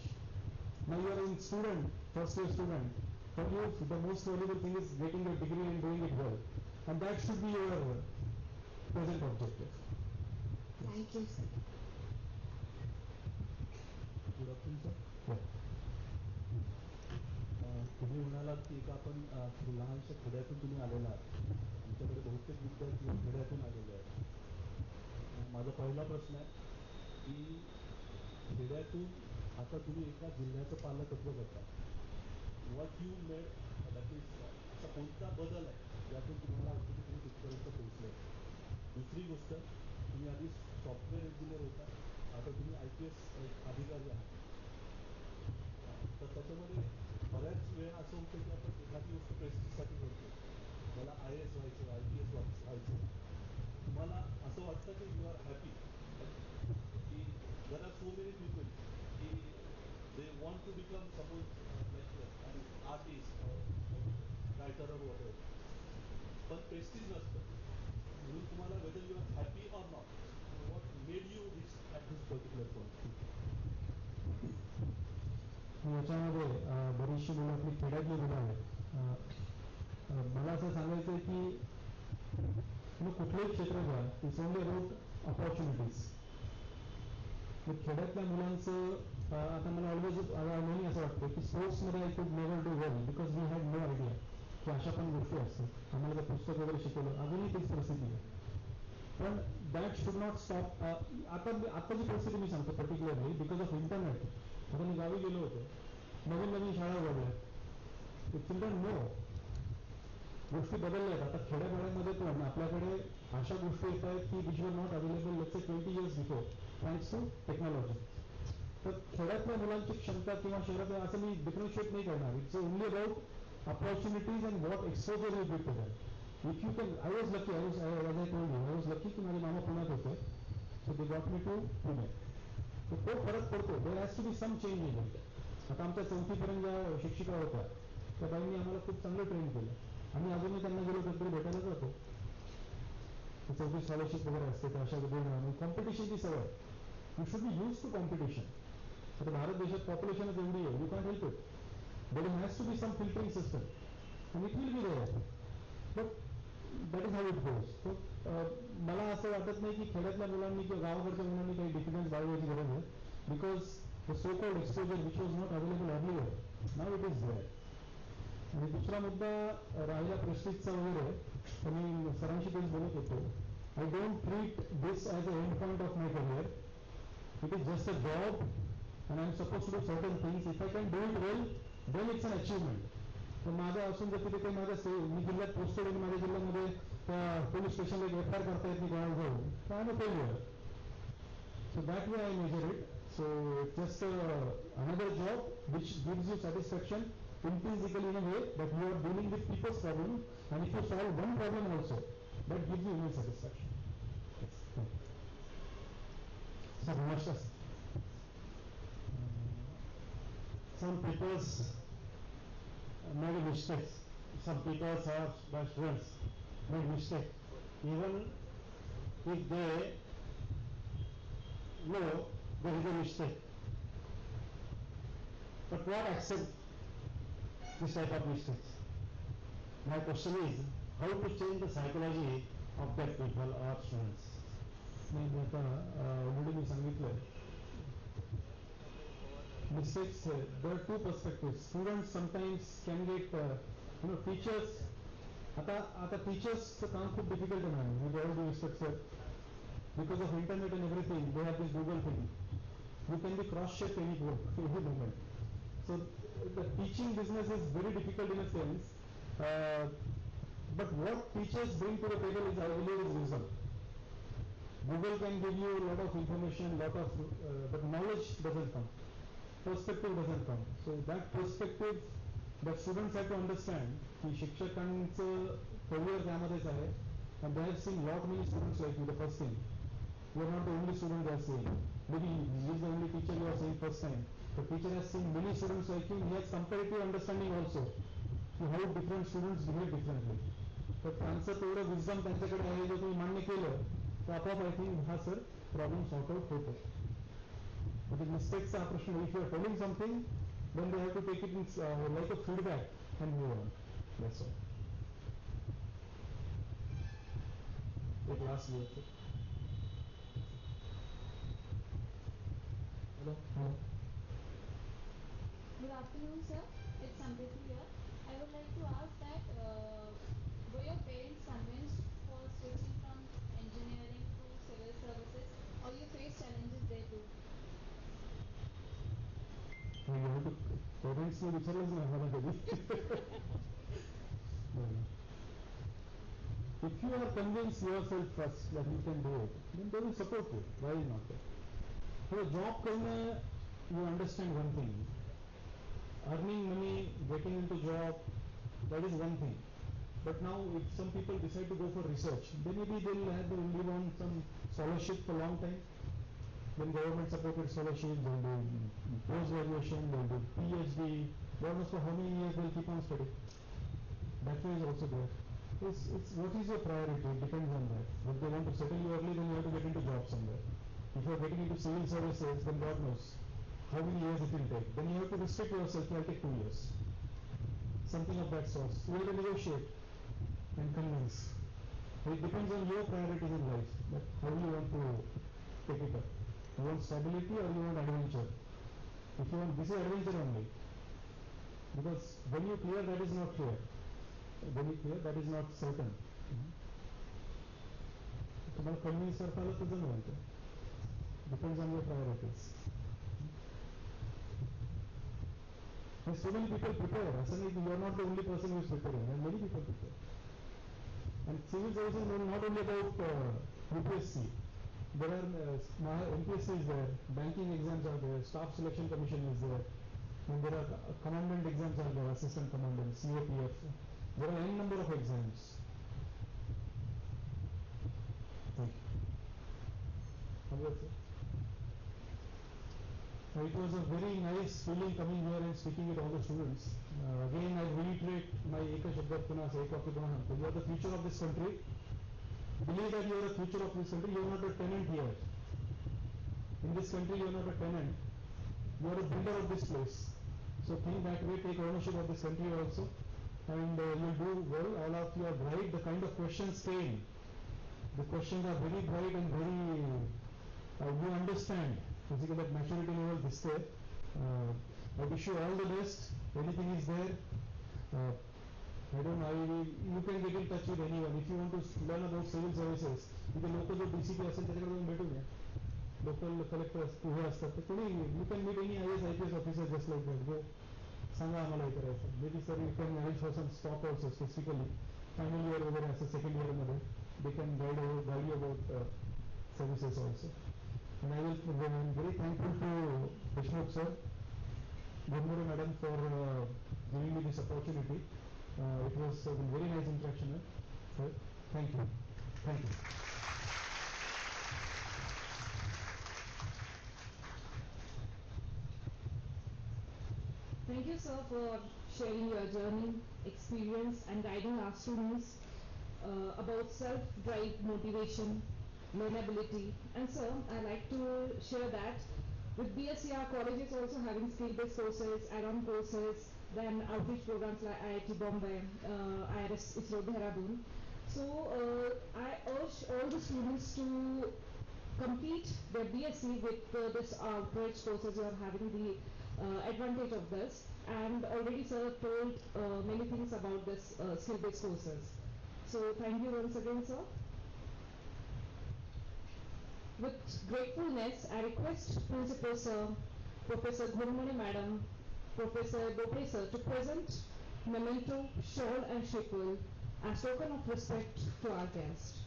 Now you are a student, first year student. For you, the most valuable thing is getting a degree and doing it well. And that should be your present objective. Thank you, sir. Good afternoon sir. तुम्ही म्हणालात की एका आपण लहानशा खेड्यातून तुम्ही आलेला आहात. आमच्याकडे बहुतेक विद्यार्थी खेड्यातून आलेले आहेत. माझा पहिला प्रश्न आहे की खेड्यातून आता तुम्ही एका जिल्ह्याचं पालकत्व करता. What you made that is असा कोणता बदल आहे ज्यातून तुम्हाला वाटतं की तुम्ही तिथपर्यंत पोहोचले. दुसरी गोष्ट, तुम्ही आधी सॉफ्टवेअर इंजिनियर होता, आता तुम्ही IPS अधिकारी आहात. तर त्याच्यामध्ये बऱ्याच वेळा असं होतं की आपण एखादी गोष्ट प्रेस्टिजसाठी करतो. मला IAS व्हायचं, IPS व्हायचं. तुम्हाला असं वाटतं की यू आर हॅपी की there are so many people की they want to become suppose like an artist or writer or whatever, पण प्रेस्टिज नसतं. म्हणून तुम्हाला whether you are happy or not, what made you reach at this particular point? याच्यामध्ये बरीचशी मुलं आपली खेड्यातली मुलं आहेत. मला असं सांगायचं आहे की तुम्ही कुठलंही क्षेत्र घ्या, इट्स ओनली अबाउट अपॉर्च्युनिटीज. खेड्यातल्या मुलांचं आता मला ऑलवेज नेहमी असं वाटतं की स्पोर्ट्समध्ये I could never do well because we had no idea की अशा पण गोष्टी असतात. आम्हाला जर पुस्तक वगैरे शिकवलं, अजूनही तीच परिस्थिती आहे. पण दॅट शुड नॉट स्टॉप. आताची परिस्थिती मी सांगतो पर्टिक्युलरली बिकॉज ऑफ इंटरनेट. आता मी गावी गेलो होतो, नवीन शाळा उघडल्या. चिल्ड्रन नो, गोष्टी बदलल्या आहेत. आता खेड्यापाड्यांमध्ये पण आपल्याकडे अशा गोष्टी येत आहेत की which were not available let's say 20 years before thanks to technology. तर खेड्यातल्या मुलांची क्षमता किंवा शहरातल्या असं मी डिफरन्शिएट नाही करणार. It's only about opportunities and what exposure you give to them. If you can, I was lucky, as I told you, I was lucky की माझे मामा पुण्यात होते. So they got me to Pune. तर तो फरक पडतो. There has to be some change in it. आता आमच्या 4थीपर्यंत ज्या शिक्षिका होत्या त्या बाईंनी आम्हाला खूप चांगलं ट्रेन केलं. आम्ही अजूनही त्यांना गेलो कधीतरी भेटायला जातो. 4थी स्कॉलरशिप वगैरे असते तर अशा देणं. कॉम्पिटिशनची सवय. You should be use to competition. आता भारत देशात पॉप्युलेशनच एवढी आहे, you can't help it. There has to be some filtering system. and it will be there. But that is how it goes. So मला असं वाटत नाही की खेड्यातल्या मुलांनी किंवा गावाकडच्या मुलांनी काही डिफिडन्स बाळगायची गरज आहे, because the so called exposure which was not available earlier, now it is there. आणि दुसरा मुद्दा राहिला प्रेस्टिजचा वगैरे, तर मी सरांशी तेच बोलत होतो. I don't treat this as a and point of my career. It is just a job and I'm supposed to do certain things. If I can do it well, then it's an achievement. तर माझं असून जर तिथे काही माझं मी जिल्ह्यात posted आणि माझ्या जिल्ह्यामध्ये पोलीस स्टेशनला एक FIR करता येत नाही कोणाला जाऊन, तर I am a failure. So that way I measure it. So just another job which gives you satisfaction intrinsically in a way that you are dealing with people's problem, and if you solve one problem also, that gives you immense satisfaction. Yes. Sir, namaskar. Some people's made mistakes. Some people have, the students made mistake. Even if they know there is a mistake. But what accept this type of mistakes? My question is, how to change the psychology of that people or students? मी आता already मी सांगितलं. Mistakes, there are two perspectives. Students sometimes can get, teachers, आता teachers काम खूप difficult आहे ma'am, with all due respect sir, because of internet and everything, they have this Google thing. You can be cross-checked any moment. So the teaching business is very difficult in a sense, but what teachers bring to the table is, I believe, is wisdom. Google can give you a lot of information, but knowledge doesn't come. Perspective doesn't come. So that perspective, the students have to understand की शिक्षकांचं career त्यामध्येच आहे, and they have seen lot many students like you. The first thing, you are not the only student they are seeing. Maybe he is the only teacher you are seeing first time. The teacher has seen many students like you. He has comparative understanding also to how different students behave differently. तर त्यांचं तेवढं wisdom त्यांच्याकडे आहे, जर तुम्ही मान्य केलं तर आपोआप आय थिंक हा सर प्रॉब्लेम सॉर्ट आउट होतो. But the mistakes are question. If you are telling something, then they have to take it in, like a feedback and move on. That's all. Take last year. Hello. Hello. Good afternoon, sir. It's Samriti here. I would like to ask that were your parents convinced for switching from engineering to civil services, or you face challenges there too? Parents ने विचारलंच नाही आम्हाला कधी. If you are convinced yourself first that you can do it, then they will support you. Why not? For a job करणं, you understand one thing. Earning money, getting into job, that is one thing. But now if some people decide to go for research, then maybe they will have only one some scholarship for long time. Then government supported scholarship, they'll do post-graduation, they'll do PhD, God knows for how many years they'll keep on studying. That way is also there. It's what is your priority, it depends on that. If they want to settle you early, then you have to get into job somewhere. If you are getting into civil services, then God knows how many years it will take. Then you have to restrict yourself, it will take 2 years. Something of that sort. You have to negotiate and convince. It depends on your priorities in life, that how you want to take it up. You want stability or you want adventure? If you want, this is adventure only. Because when you clear, that is not clear. When you clear, that is not certain. तुम्हाला convince करता आलं तर जमलं ते. Depends on your priorities. And so many people prepare. असं नाही you are not the only person who is preparing. There are many people prepare. And civil services is not only about UPSC. There are MPSC is there, banking exams are there, staff selection commission is there, and there are commandant exams are there, assistant commandant, CAPF. There are n number of exams. Thank you. It was a very nice feeling coming here and speaking with all the students. Again, I reiterate my eka shabdat punah se ek vaakt punah. You are the future of this country. Believe that you are the future of this country. You are not a tenant here. In this country, you are not a tenant. You are a builder of this place. So think that way, take ownership of this country also. and you'll do well. All of you are bright. The kind of questions came, the questions are very bright and very, you understand. Basically that maturity level is there. I wish you all the best. Anything is there. I don't know, you can get in touch with anyone. If you want to learn about civil services, इथे local जो DCP असेल त्याच्याकडे जाऊन भेटून घ्या. Local collector हे असतात तर कोणी, you can meet any IAS IPS officer just like that. Go सांगा आम्हाला हे करायचं. Maybe sir you can arrange for some stop also specifically. Final year वगैरे असं second year मध्ये they can guide you about services also. And I am very thankful to Deshmukh sir, Gurmuru madam for giving me this opportunity. It was a very nice interaction. Sir, thank you. Thank you. Thank you, sir, for sharing your journey, experience, and guiding our students about self-drive motivation, learnability. And sir, I like to share that with BSc, our college is also having skill-based courses, add-on courses, then outreach programs like IIT Bombay, IRS ISRO Dehradun. So I urge all the students to complete their BSc with this outreach courses. You are having the advantage of this, and already sir told many things about this skill-based courses. So thank you once again, sir. With gratefulness, I request Principal Sir, Professor Gurumani Madam, Professor Bopre Sir to present memento, shawl and shikul as token of respect to our guest.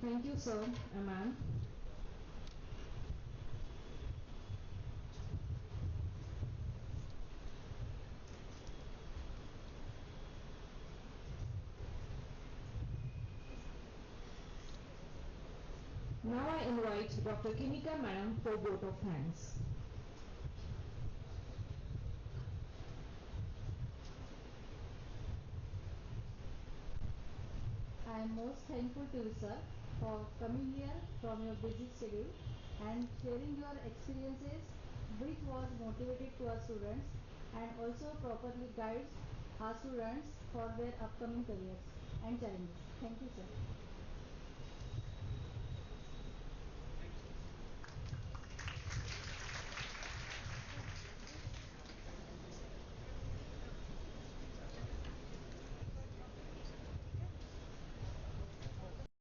Thank you, sir, Aman. Now I invite Dr. Kinika Madam for vote of thanks. I am most thankful to you, sir, for coming here from your busy schedule and sharing your experiences, which was motivated to our students and also properly guides our students for their upcoming careers and challenges. Thank you, sir.